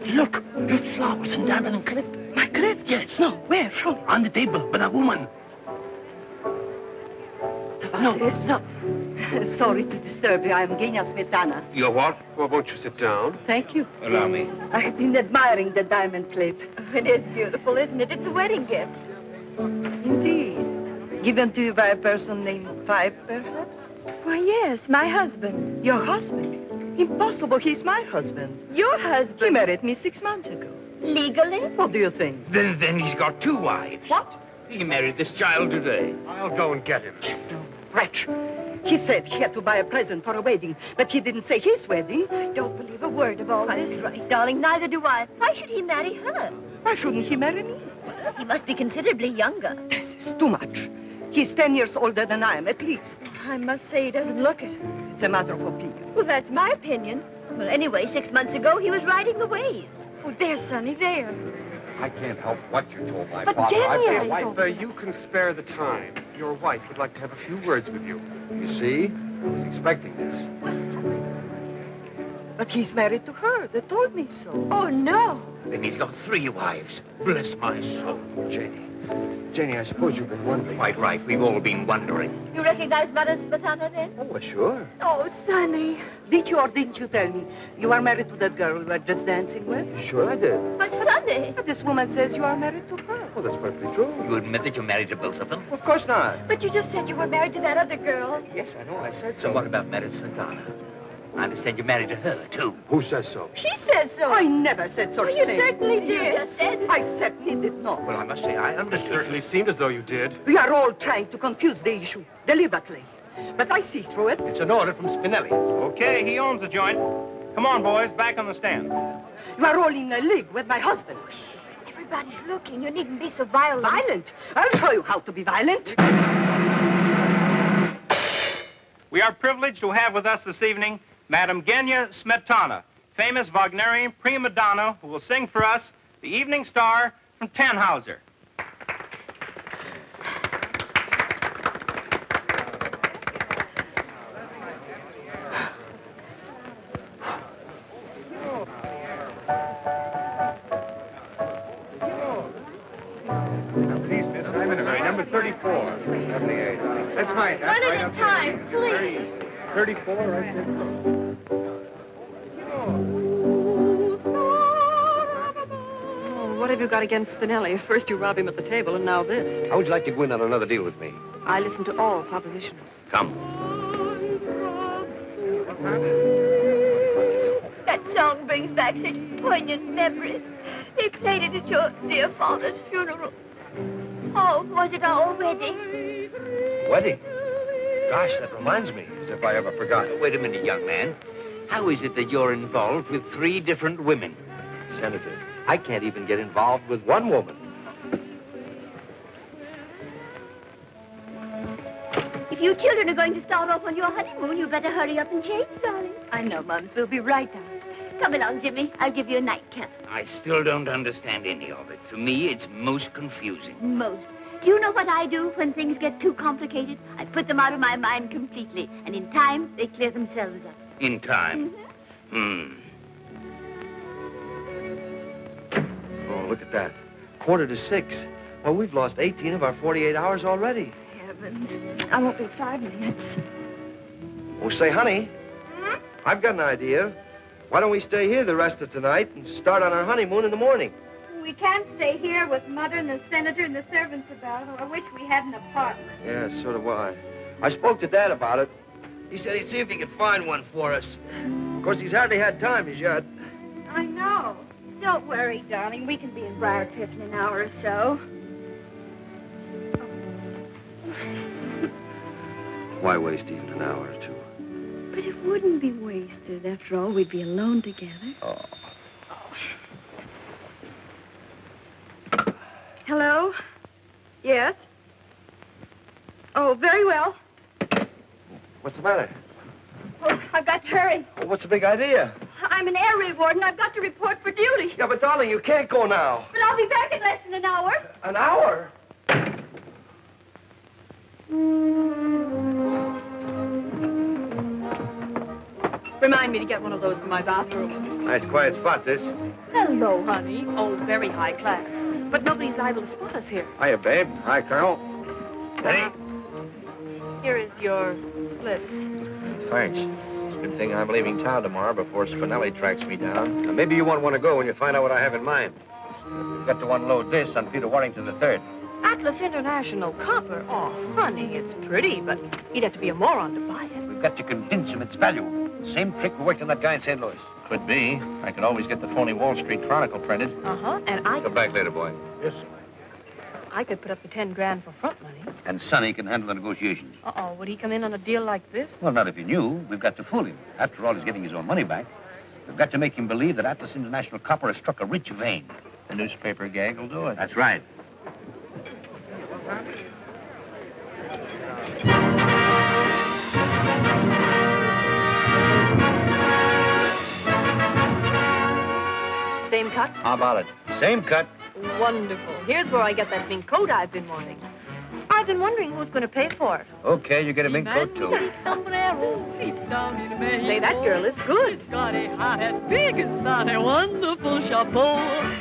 Look, red flowers and diamond and clip. My clip? Yes. No, where? Show me. On the table, with a woman. No. Sorry to disturb you. I'm Genya Smetana. You're what? Well, won't you sit down? Thank you. Allow me. I've been admiring the diamond plate. It is beautiful, isn't it? It's a wedding gift. Indeed. Given to you by a person named Phyffe, perhaps? Why, yes, my husband. Your husband? Impossible. He's my husband. Your husband? He married me 6 months ago. Legally? What do you think? Then he's got 2 wives. What? He married this child today. I'll go and get him. Wretch. He said he had to buy a present for a wedding, but he didn't say his wedding. I don't believe a word of all this. That's right, darling. Neither do I. Why should he marry her? Why shouldn't he marry me? He must be considerably younger. This is too much. He's 10 years older than I am, at least. I must say he doesn't look it. It's a matter of opinion. Well, that's my opinion. Well, anyway, 6 months ago, he was riding the waves. Oh, there's Sonny, there. I can't help what you told my But father. Genya, I've been If you can spare the time, your wife would like to have a few words with you. You see? I was expecting this. But he's married to her. They told me so. Oh, no. Then he's got 3 wives. Bless my soul. Janie, I suppose you've been wondering. Quite right. We've all been wondering. You recognize Mother Smetana, then? Oh, well, sure. Oh, Sonny. Did you or didn't you tell me you are married to that girl we were just dancing with? Sure I did. But Sonny. But this woman says you are married to her. Oh, that's perfectly true. You admit that you're married to both of them? Of course not. But you just said you were married to that other girl. Yes, I know. I said So what about Mary Smetana? I understand you're married to her, too. Who says so? She says so. I never said such You thing. certainly did. I certainly did not. Well, I must say, I It understand. certainly seemed as though you did. We are all trying to confuse the issue, deliberately. But I see through it. It's an order from Spinelli. Okay, he owns the joint. Come on, boys, back on the stand. You are all in a league with my husband. Everybody's looking. You needn't be so violent. Violent? I'll show you how to be violent. We are privileged to have with us this evening Madame Genya Smetana, famous Wagnerian prima donna who will sing for us The Evening Star from Tannhauser. Number 34. 78. That's right. One at a time, please. 34, right there. Oh, what have you got against Spinelli? First you rob him at the table, and now this. How would you like to go in on another deal with me? I listen to all propositions. Come. That song brings back such poignant memories. They played it at your dear father's funeral. Oh, was it our wedding? Wedding? Gosh, that reminds me, as if I ever forgot. Wait a minute, young man. How is it that you're involved with 3 different women? Senator, I can't even get involved with one woman. If you children are going to start off on your honeymoon, you better hurry up and change, darling. I know, Mums. We'll be right down. Come along, Jimmy. I'll give you a nightcap. I still don't understand any of it. To me, it's most confusing. Most. Do you know what I do when things get too complicated? I put them out of my mind completely, and in time, they clear themselves up. In time. Oh, look at that. 5:45. Well, we've lost 18 of our 48 hours already. Heavens. I won't be 5 minutes. Oh, say, honey, I've got an idea. Why don't we stay here the rest of tonight and start on our honeymoon in the morning? We can't stay here with Mother and the Senator and the servants about. I wish we had an apartment. Yeah, so do I. I spoke to Dad about it. He said he'd see if he could find one for us. Of course, he's hardly had time as yet. I know. Don't worry, darling. We can be in Briarcliff in an hour or so. Why waste even an hour or two? But it wouldn't be wasted. After all, we'd be alone together. Oh. Hello? Yes? Oh, very well. What's the matter? Oh, I've got to hurry. Oh, what's the big idea? I'm an air raid warden. I've got to report for duty. Yeah, but darling, you can't go now. But I'll be back in less than an hour. An hour? Remind me to get one of those for my bathroom. Nice quiet spot, this. Hello, honey. Oh, very high class. But nobody's liable to spot us here. Hiya, babe. Hi, Colonel. Hey. Here is your split. Thanks. Good thing I'm leaving town tomorrow before Spinelli tracks me down. Now, maybe you won't want to go when you find out what I have in mind. We've got to unload this on Peter Warrington III. Atlas International Copper. Oh, honey, it's pretty, but he'd have to be a moron to buy it. We've got to convince him it's value. Same trick we worked on that guy in St. Louis. Could be. I could always get the phony Wall Street Chronicle printed. Uh-huh, and I Come back later, boy. Yes, sir. I could put up the 10 grand for front money. And Sonny can handle the negotiations. Uh-oh, would he come in on a deal like this? Well, not if he knew. We've got to fool him. After all, he's getting his own money back. We've got to make him believe that Atlas International Copper has struck a rich vein. The newspaper gag will do it. That's right. Same cut? How about it? Same cut. Wonderful. Here's where I get that mink coat I've been wanting. I've been wondering who's going to pay for it. Okay, you get a mink coat, too. Say, that girl is good. It's got a hat as big as that, a wonderful chapeau.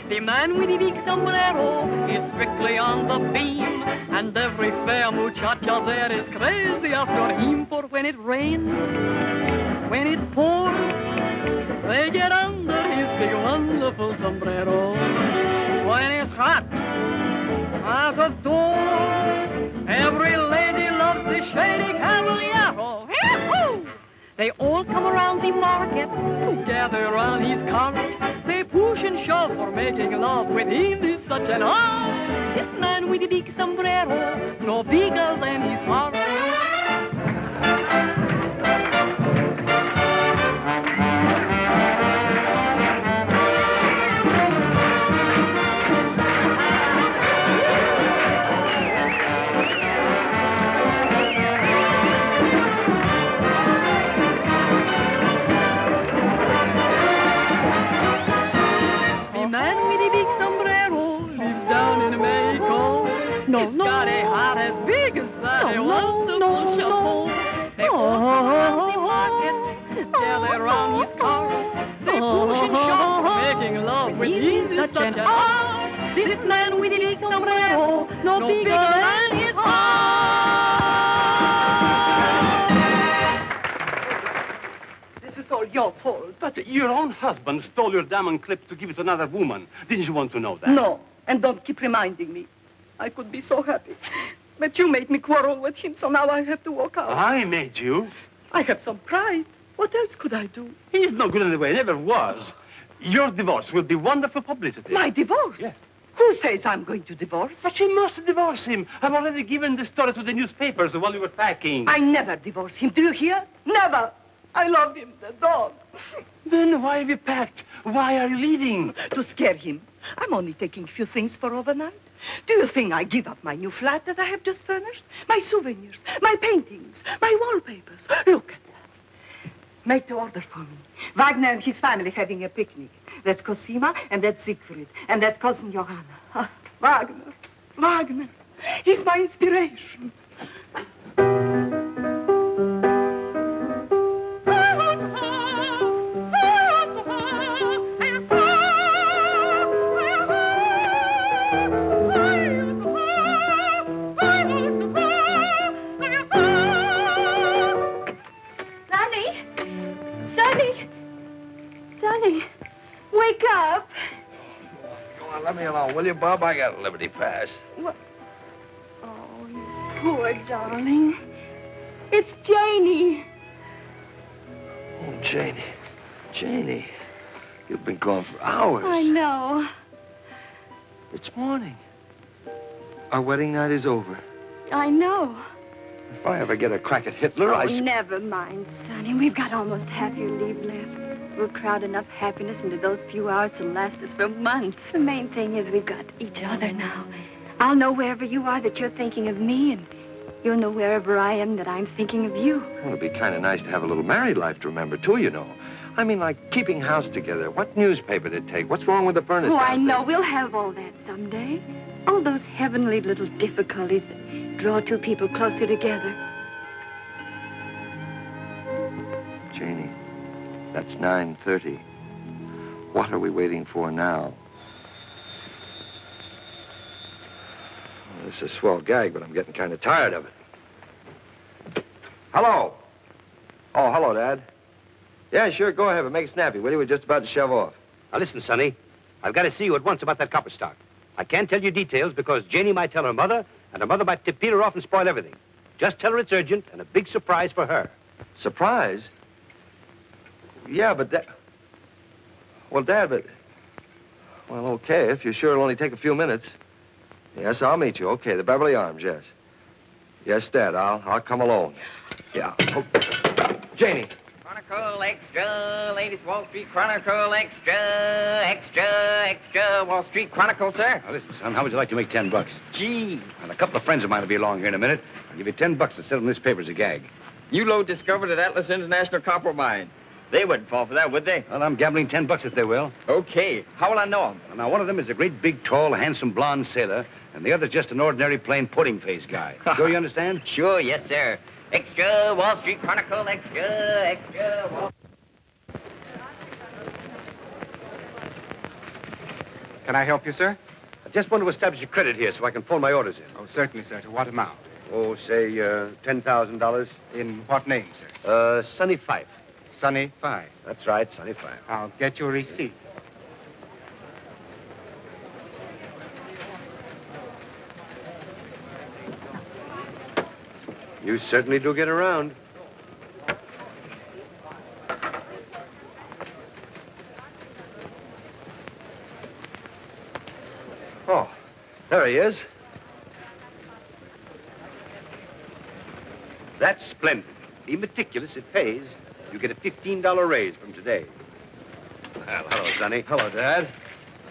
The man with the big sombrero is strictly on the beam, and every fair muchacha there is crazy after him. For when it rains, when it pours, they get under his big wonderful sombrero. When it's hot, out of doors, every lady loves the shady caballero. Yahoo! They all come around the the market, together on his cart. They push and shove for making love. With him is such an art. This man with the big sombrero, no bigger than his heart. No, no. Got a heart as big as that. No, no. They walk the market together on his cart. They push and shove, making love with him is such an art. This man with the big sombrero, no bigger than his heart. This is all your fault. But your own husband stole your diamond clip to give it to another woman. Didn't you want to know that? No, and don't keep reminding me. I could be so happy. But you made me quarrel with him, so now I have to walk out. I made you? I have some pride. What else could I do? He's no good anyway, never was. Your divorce will be wonderful publicity. My divorce? Yes. Who says I'm going to divorce? But you must divorce him. I've already given the story to the newspapers while you were packing. I never divorce him. Do you hear? Never. I love him, the dog. Then why have you packed? Why are you leaving? To scare him. I'm only taking a few things for overnight. Do you think I give up my new flat that I have just furnished? My souvenirs, my paintings, my wallpapers. Look at that. Make the order for me. Wagner and his family having a picnic. That's Cosima, and that's Siegfried, and that's cousin Johanna. Ah, Wagner. Wagner. He's my inspiration. Wake up. Come on, let me alone, will you, Bob? I got a Liberty Pass. What? Oh, you poor darling. It's Janie. Oh, Janie. Janie. You've been gone for hours. I know. It's morning. Our wedding night is over. I know. If I ever get a crack at Hitler, Oh, never mind, Sonny. We've got almost half your leave left. We'll crowd enough happiness into those few hours to last us for months. The main thing is we've got each other now. I'll know wherever you are that you're thinking of me, and you'll know wherever I am that I'm thinking of you. Well, it'd be kind of nice to have a little married life to remember, too, you know. I mean, like keeping house together. What newspaper to take? What's wrong with the furnace? Oh, I know. We'll have all that someday. All those heavenly little difficulties that draw two people closer together. Janie, that's 9:30. What are we waiting for now? Well, this is a swell gag, but I'm getting kind of tired of it. Hello. Oh, hello, Dad. Yeah, sure, go ahead, but make it snappy, will you? We're just about to shove off. Now, listen, Sonny. I've got to see you at once about that copper stock. I can't tell you details because Janie might tell her mother, and her mother might tip Peter off and spoil everything. Just tell her it's urgent and a big surprise for her. Surprise? Yeah, but that... Well, Dad, but... Well, okay, if you're sure it'll only take a few minutes. Yes, I'll meet you. Okay, the Beverly Arms, yes. Yes, Dad, I'll come alone. Yeah. Oh. Janie. Chronicle Extra, Ladies Wall Street Chronicle Extra, Wall Street Chronicle, sir. Now, listen, son, how would you like to make $10? Gee. And a couple of friends of mine will be along here in a minute. I'll give you $10 to sell them this paper as a gag. You load discovered at Atlas International Copper Mine. They wouldn't fall for that, would they? Well, I'm gambling $10 if they will. Okay. How will I know them? Well, now, one of them is a great, big, tall, handsome, blonde sailor, and the other's just an ordinary, plain pudding-faced guy. Sure you understand? Sure, yes, sir. Extra, Wall Street Chronicle, extra, Wall... Can I help you, sir? I just want to establish your credit here so I can phone my orders in. Oh, certainly, sir. To what amount? Oh, say, $10,000. In what name, sir? Sonny Phyffe. Sonny Phyffe. That's right, Sonny Phyffe. I'll get your receipt. You certainly do get around. There he is. That's splendid. Be meticulous, it pays. You get a $15 raise from today. Well, hello, Sonny. Hello, Dad.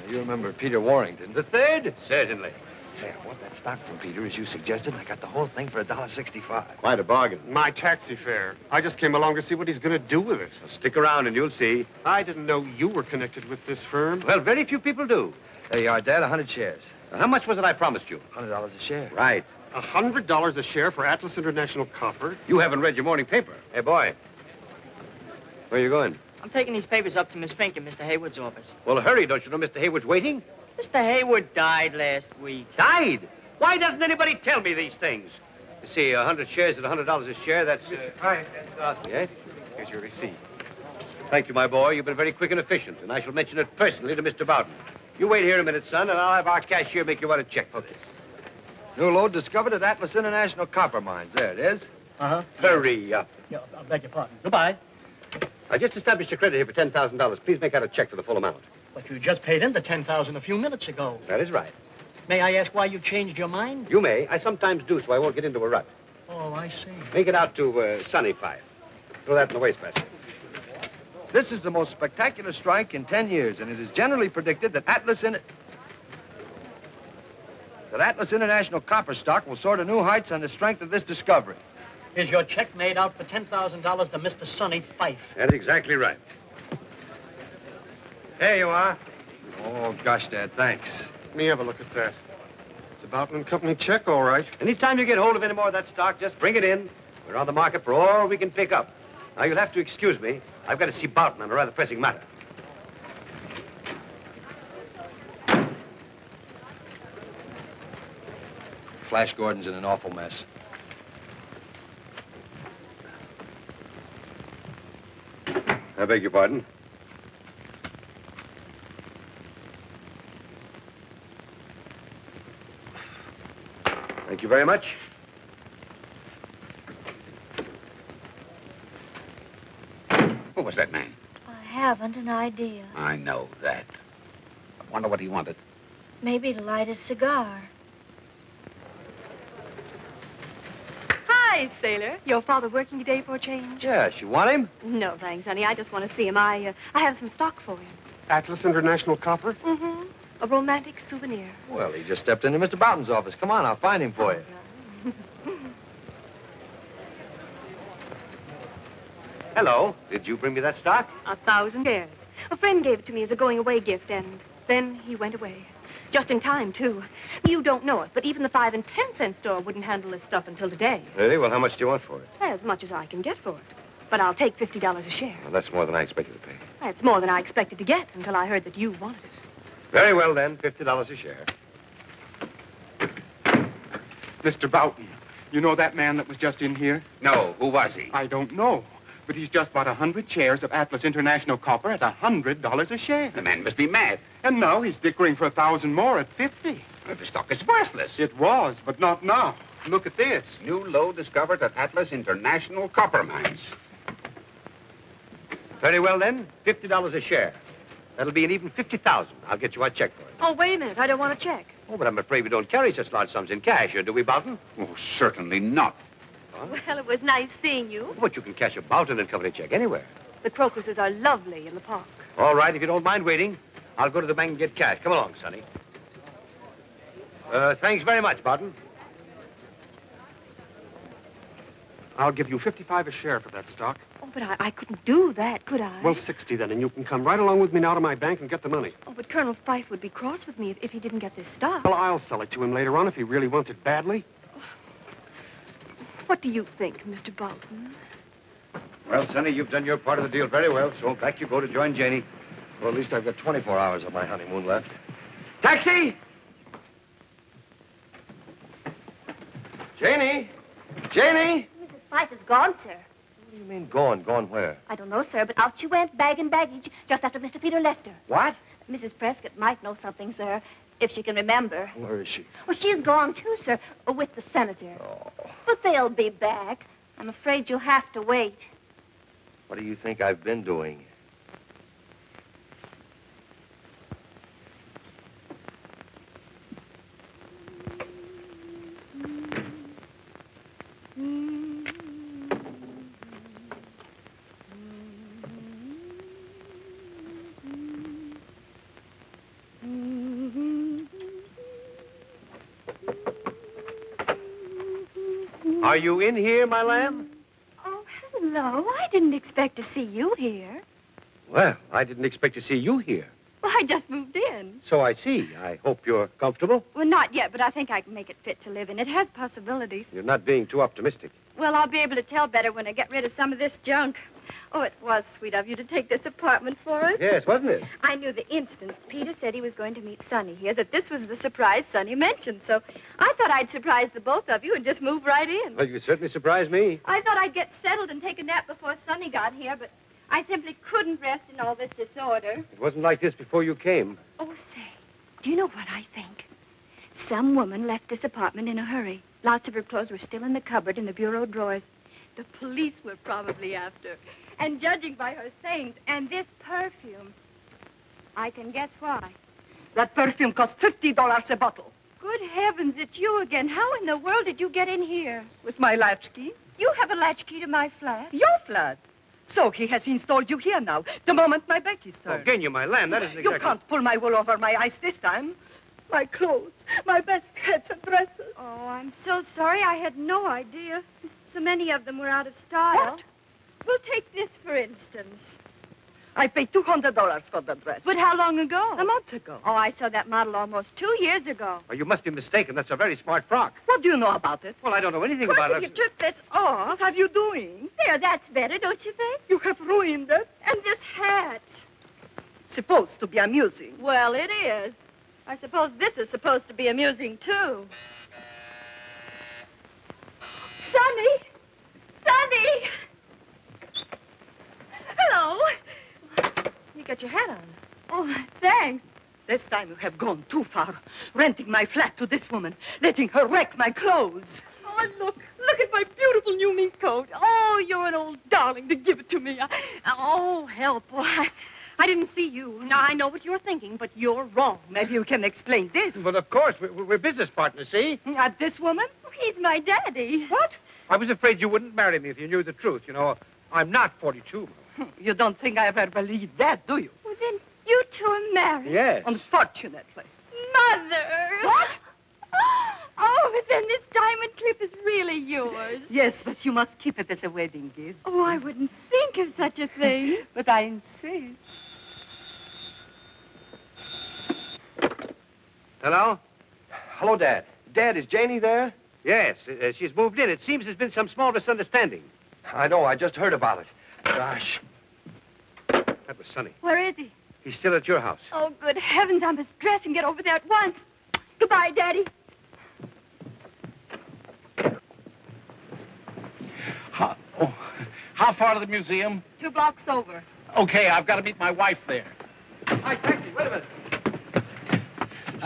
You remember Peter Warrington. The third? Certainly. Say, I want that stock from Peter, as you suggested. I got the whole thing for $1.65. Quite a bargain. My taxi fare. I just came along to see what he's going to do with it. Well, stick around and you'll see. I didn't know you were connected with this firm. Well, very few people do. There you are, Dad, 100 shares. How much was it I promised you? $100 a share. Right. $100 a share for Atlas International Copper? You haven't read your morning paper. Hey, boy. Where are you going? I'm taking these papers up to Miss Fink in Mr. Hayward's office. Well, hurry. Don't you know Mr. Hayward's waiting? Mr. Hayward died last week. Died? Why doesn't anybody tell me these things? You see, 100 shares at $100 a share, that's... Hi. Yes? Here's your receipt. Thank you, my boy. You've been very quick and efficient, and I shall mention it personally to Mr. Bowden. You wait here a minute, son, and I'll have our cashier make you out a check for this. New load discovered at Atlas International Copper Mines. There it is. Uh-huh. Hurry up. Yeah, I beg your pardon. Goodbye. I just established a credit here for $10,000. Please make out a check for the full amount. But you just paid in the $10,000 a few minutes ago. That is right. May I ask why you changed your mind? You may. I sometimes do, so I won't get into a rut. Oh, I see. Make it out to Sonny Phyffe. Throw that in the wastebasket. This is the most spectacular strike in 10 years, and it is generally predicted that Atlas International Copper stock will soar to new heights on the strength of this discovery. Is your check made out for $10,000 to Mr. Sonny Phyffe? That's exactly right. There you are. Oh, gosh, Dad, thanks. Let me have a look at that. It's a Bowden and Company check, all right. Anytime you get hold of any more of that stock, just bring it in. We're on the market for all we can pick up. Now, you'll have to excuse me. I've got to see Bowden on a rather pressing matter. Flash Gordon's in an awful mess. I beg your pardon? Thank you very much. Who was that man? I haven't an idea. I know that. I wonder what he wanted. Maybe to light a cigar. Hi, Sailor. Your father working today for a change? Yes, you want him? No, thanks, honey. I just want to see him. I have some stock for him. Atlas International Copper? Mm-hmm. A romantic souvenir. Well, he just stepped into Mr. Bowden's office. Come on, I'll find him for you. Hello. Did you bring me that stock? 1,000 shares. A friend gave it to me as a going-away gift, and then he went away. Just in time, too. You don't know it, but even the 5 and 10-cent store wouldn't handle this stuff until today. Really? Well, how much do you want for it? As much as I can get for it. But I'll take $50 a share. Well, that's more than I expected to pay. That's more than I expected to get until I heard that you wanted it. Very well, then. $50 a share. Mr. Bowden, you know that man that was just in here? No. Who was he? I don't know. But he's just bought 100 shares of Atlas International Copper at $100 a share. The man must be mad. And now he's dickering for 1,000 more at 50. Well, the stock is worthless. It was, but not now. Look at this. New load discovered at Atlas International Copper Mines. Very well, then. $50 a share. That'll be an even $50,000. I'll get you a check for it. Oh, wait a minute. I don't want a check. Oh, but I'm afraid we don't carry such large sums in cash, do we, Bowden? Oh, certainly not. Well, it was nice seeing you. But you can cash a Bowden and Company check anywhere. The crocuses are lovely in the park. All right, if you don't mind waiting, I'll go to the bank and get cash. Come along, Sonny. Thanks very much, Bowden. I'll give you 55 a share for that stock. Oh, but I couldn't do that, could I? Well, 60 then, and you can come right along with me now to my bank and get the money. Oh, but Colonel Phyffe would be cross with me if he didn't get this stock. Well, I'll sell it to him later on if he really wants it badly. What do you think, Mr. Bowden? Well, Sonny, you've done your part of the deal very well, so back you go to join Janie. Well, at least I've got 24 hours of my honeymoon left. Taxi! Janie! Janie! Mrs. Phyffe is gone, sir. What do you mean, gone? Gone where? I don't know, sir, but out she went, bag and baggage, just after Mr. Peter left her. What? Mrs. Prescott might know something, sir, if she can remember. Where is she? Well, she's gone, too, sir, with the senator. Oh. But they'll be back. I'm afraid you'll have to wait. What do you think I've been doing? Are you in here, my lamb? Oh, hello. I didn't expect to see you here. Well, I didn't expect to see you here. Well, I just moved in. So I see. I hope you're comfortable. Well, not yet, but I think I can make it fit to live in. It has possibilities. You're not being too optimistic. Well, I'll be able to tell better when I get rid of some of this junk. Oh, it was sweet of you to take this apartment for us. Yes, wasn't it? I knew the instant Peter said he was going to meet Sonny here that this was the surprise Sonny mentioned. So I thought I'd surprise the both of you and just move right in. Well, you certainly surprised me. I thought I'd get settled and take a nap before Sonny got here, but I simply couldn't rest in all this disorder. It wasn't like this before you came. Oh, say, do you know what I think? Some woman left this apartment in a hurry. Lots of her clothes were still in the cupboard in the bureau drawers. The police were probably after. And judging by her things and this perfume, I can guess why. That perfume cost $50 a bottle. Good heavens, it's you again. How in the world did you get in here? With my latchkey. You have a latchkey to my flat? Your flat. So he has installed you here now, the moment my back is turned. Oh, Genya, my lamb, that isn't exactly... You can't pull my wool over my eyes this time. My clothes, my best hats and dresses. Oh, I'm so sorry. I had no idea. So many of them were out of style. What? We'll take this, for instance. I paid $200 for the dress. But how long ago? A month ago. Oh, I saw that model almost 2 years ago. Oh, you must be mistaken. That's a very smart frock. What do you know about it? Well, I don't know anything What about if it. you took this off? What are you doing? There, that's better, don't you think? You have ruined it. And this hat. Supposed to be amusing. Well, it is. I suppose this is supposed to be amusing, too. Sonny! Sonny! Hello. You got your hat on. Oh, thanks. This time you have gone too far. Renting my flat to this woman. Letting her wreck my clothes. Oh, look at my beautiful new mink coat. Oh, you're an old darling to give it to me. Oh, help. Oh, I didn't see you. Now, I know what you're thinking, but you're wrong. Maybe you can explain this. Well, of course. We're business partners, see? At this woman? He's my daddy. What? I was afraid you wouldn't marry me if you knew the truth. You know, I'm not 42. You don't think I ever believed that, do you? Well, then you two are married. Yes. Unfortunately. Mother! What? Oh, then this diamond clip is really yours. Yes, but you must keep it as a wedding gift. Oh, I wouldn't think of such a thing. But I insist. Hello? Hello, Dad. Dad, is Janie there? Yes, she's moved in. It seems there's been some small misunderstanding. I know. I just heard about it. Gosh. That was Sonny. Where is he? He's still at your house. Oh, good heavens, I must dress and get over there at once. Goodbye, Daddy. How far to the museum? 2 blocks over. Okay, I've got to meet my wife there. Hi, taxi. Wait a minute.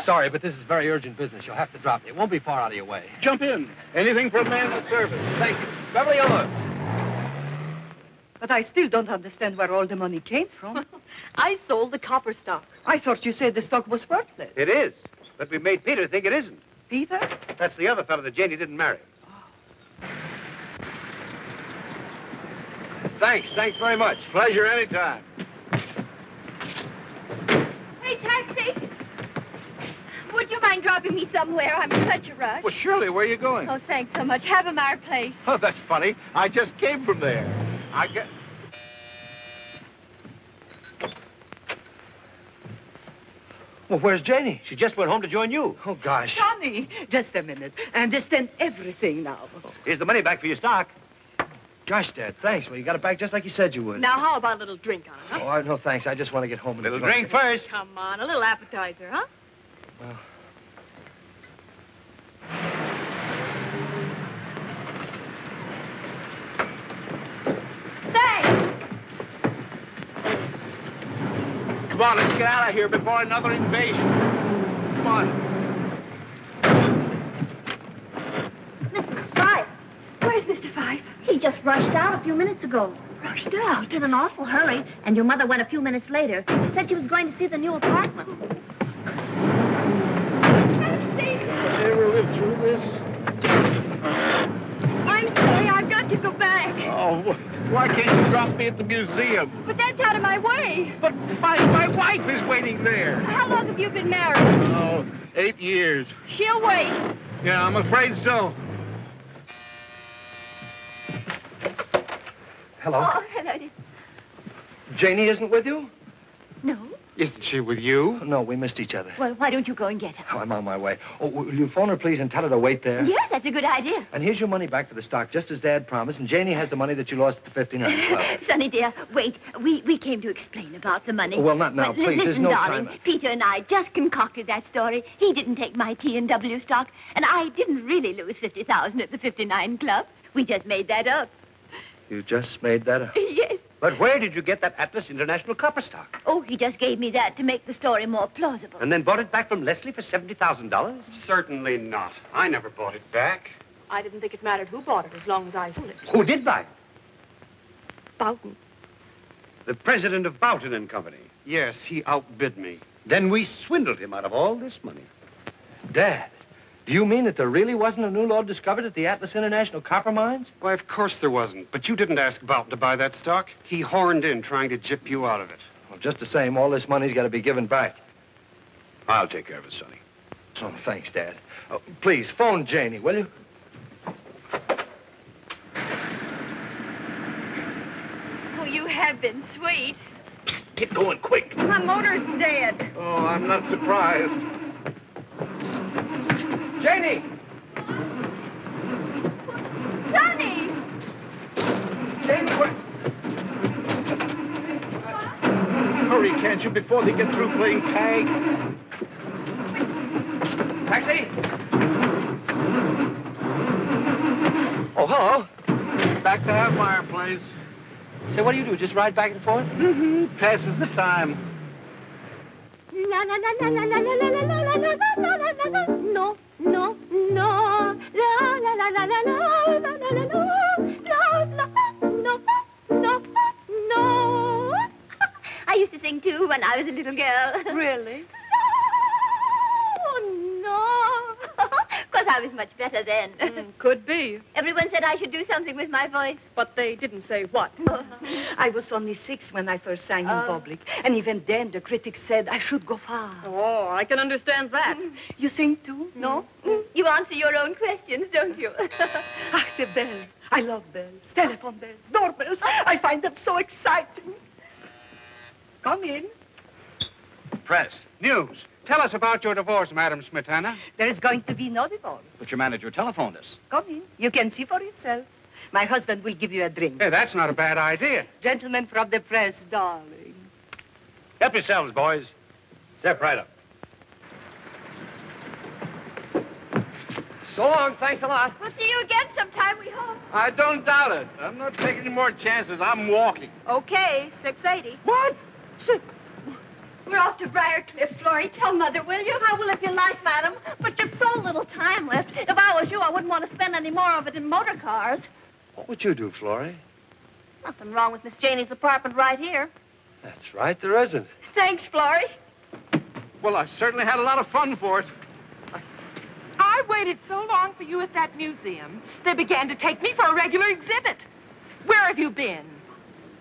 Sorry, but this is very urgent business. You'll have to drop me. It won't be far out of your way. Jump in. Anything for a man of service. Thank you. Beverly Hills. But I still don't understand where all the money came from. I sold the copper stock. I thought you said the stock was worthless. It is. But we made Peter think it isn't. Peter? That's the other fellow that Janie didn't marry. Thanks very much. Pleasure anytime. Hey, taxi. Would you mind dropping me somewhere? I'm in such a rush. Well, Shirley, where are you going? Oh, thanks so much. Havemeyer Place. Oh, that's funny. I just came from there. I get... Well, where's Janie? She just went home to join you. Oh, gosh. Sonny, just a minute. I understand everything now. Here's the money back for your stock. Gosh, Dad, thanks. Well, you got it back just like you said you would. Now, how about a little drink on it, huh? Oh, no, thanks. I just want to get home and Little enjoy drink it. first. Come on, a little appetizer, huh? Well, Thanks. Come on, let's get out of here before another invasion. Come on. Mrs. Phyffe. Where's Mr. Phyffe? He just rushed out a few minutes ago. Rushed out? In an awful hurry, and your mother went a few minutes later. She said she was going to see the new apartment. Ever live through this? I'm sorry, I've got to go back. Oh, why can't you drop me at the museum? But that's out of my way. But my wife is waiting there. How long have you been married? Oh, 8 years. She'll wait. Yeah, I'm afraid so. Hello. Oh, hello, dear. Janie isn't with you? No? Isn't she with you? No, we missed each other. Well, why don't you go and get her? Oh, I'm on my way. Oh, will you phone her, please, and tell her to wait there? Yes, that's a good idea. And here's your money back for the stock, just as Dad promised. And Janie has the money that you lost at the 59 Club. Sonny, dear, wait. We came to explain about the money. Well, not now, But please. There's listen, no darling, time. Peter and I just concocted that story. He didn't take my T&W stock, and I didn't really lose 50,000 at the 59 Club. We just made that up. You just made that up. Yes. But where did you get that Atlas International copper stock? Oh, he just gave me that to make the story more plausible. And then bought it back from Leslie for $70,000? Certainly not. I never bought it back. I didn't think it mattered who bought it as long as I sold it. Who did buy it? Boughton. The president of Boughton and Company. Yes, he outbid me. Then we swindled him out of all this money. Dad, do you mean that there really wasn't a new lode discovered at the Atlas International Copper Mines? Why, of course there wasn't. But you didn't ask Boughton to buy that stock. He horned in trying to gyp you out of it. Well, just the same, all this money's got to be given back. I'll take care of it, Sonny. Oh, thanks, Dad. Oh, please, phone Janie, will you? Oh, you have been sweet. Get going quick. My motor's dead. Oh, I'm not surprised. Janie! Sonny! Janie, what? Hurry, can't you, before they get through playing tag? Taxi! Oh, hello. Back to Halfwire, please. Say, what do you do? Just ride back and forth? Mm-hmm. Passes the time. La la la la la la la la la la la la la la la. No, no, no. La la la la la la la la la la. No, no, no. I used to sing too when I was a little girl. Really? Oh, no. Of course, I was much better then. Could be. Everyone said I should do something with my voice. But they didn't say what. I was only 6 when I first sang in public. And even then, the critics said I should go far. Oh, I can understand that. You sing too? No? You answer your own questions, don't you? Ah, the bells. I love bells. Telephone bells, doorbells. I find them so exciting. Come in. Press. News. Tell us about your divorce, Madam Smetana. There is going to be no divorce. But your manager telephoned us. Come in. You can see for yourself. My husband will give you a drink. Hey, that's not a bad idea. Gentlemen from the press, darling. Help yourselves, boys. Step right up. So long. Thanks a lot. We'll see you again sometime, we hope. I don't doubt it. I'm not taking any more chances. I'm walking. Okay, 6:80. What? We're off to Briarcliff, Florrie. Tell Mother, will you? I will if you like, Madam. But you've so little time left. If I was you, I wouldn't want to spend any more of it in motor cars. What would you do, Florrie? Nothing wrong with Miss Janie's apartment right here. That's right, there isn't. Thanks, Florrie. Well, I certainly had a lot of fun for it. I waited so long for you at that museum. They began to take me for a regular exhibit. Where have you been?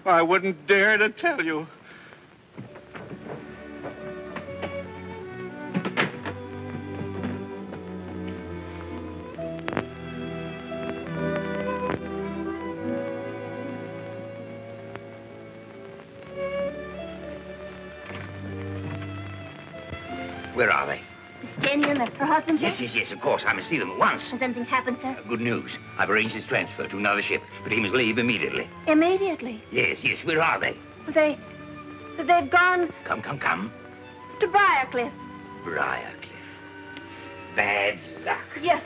I wouldn't dare to tell you. Where are they? Miss Janie and her husband, sir? Yes, of course. I must see them at once. Has anything happened, sir? Good news. I've arranged his transfer to another ship, but he must leave immediately. Immediately. Yes. Where are they? They've gone Come. to Briarcliff. Briarcliff. Bad luck. Yes.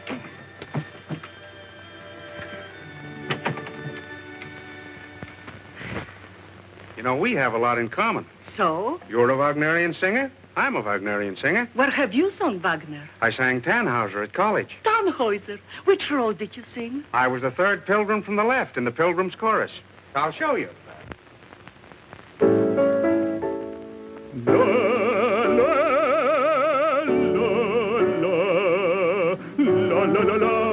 You know, we have a lot in common. So? You're a Wagnerian singer. I'm a Wagnerian singer. Where have you sung Wagner? I sang Tannhauser at college. Tannhauser. Which role did you sing? I was the third pilgrim from the left in the Pilgrim's Chorus. I'll show you. La la la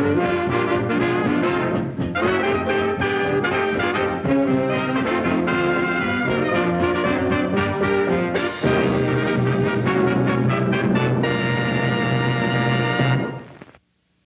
Thank you.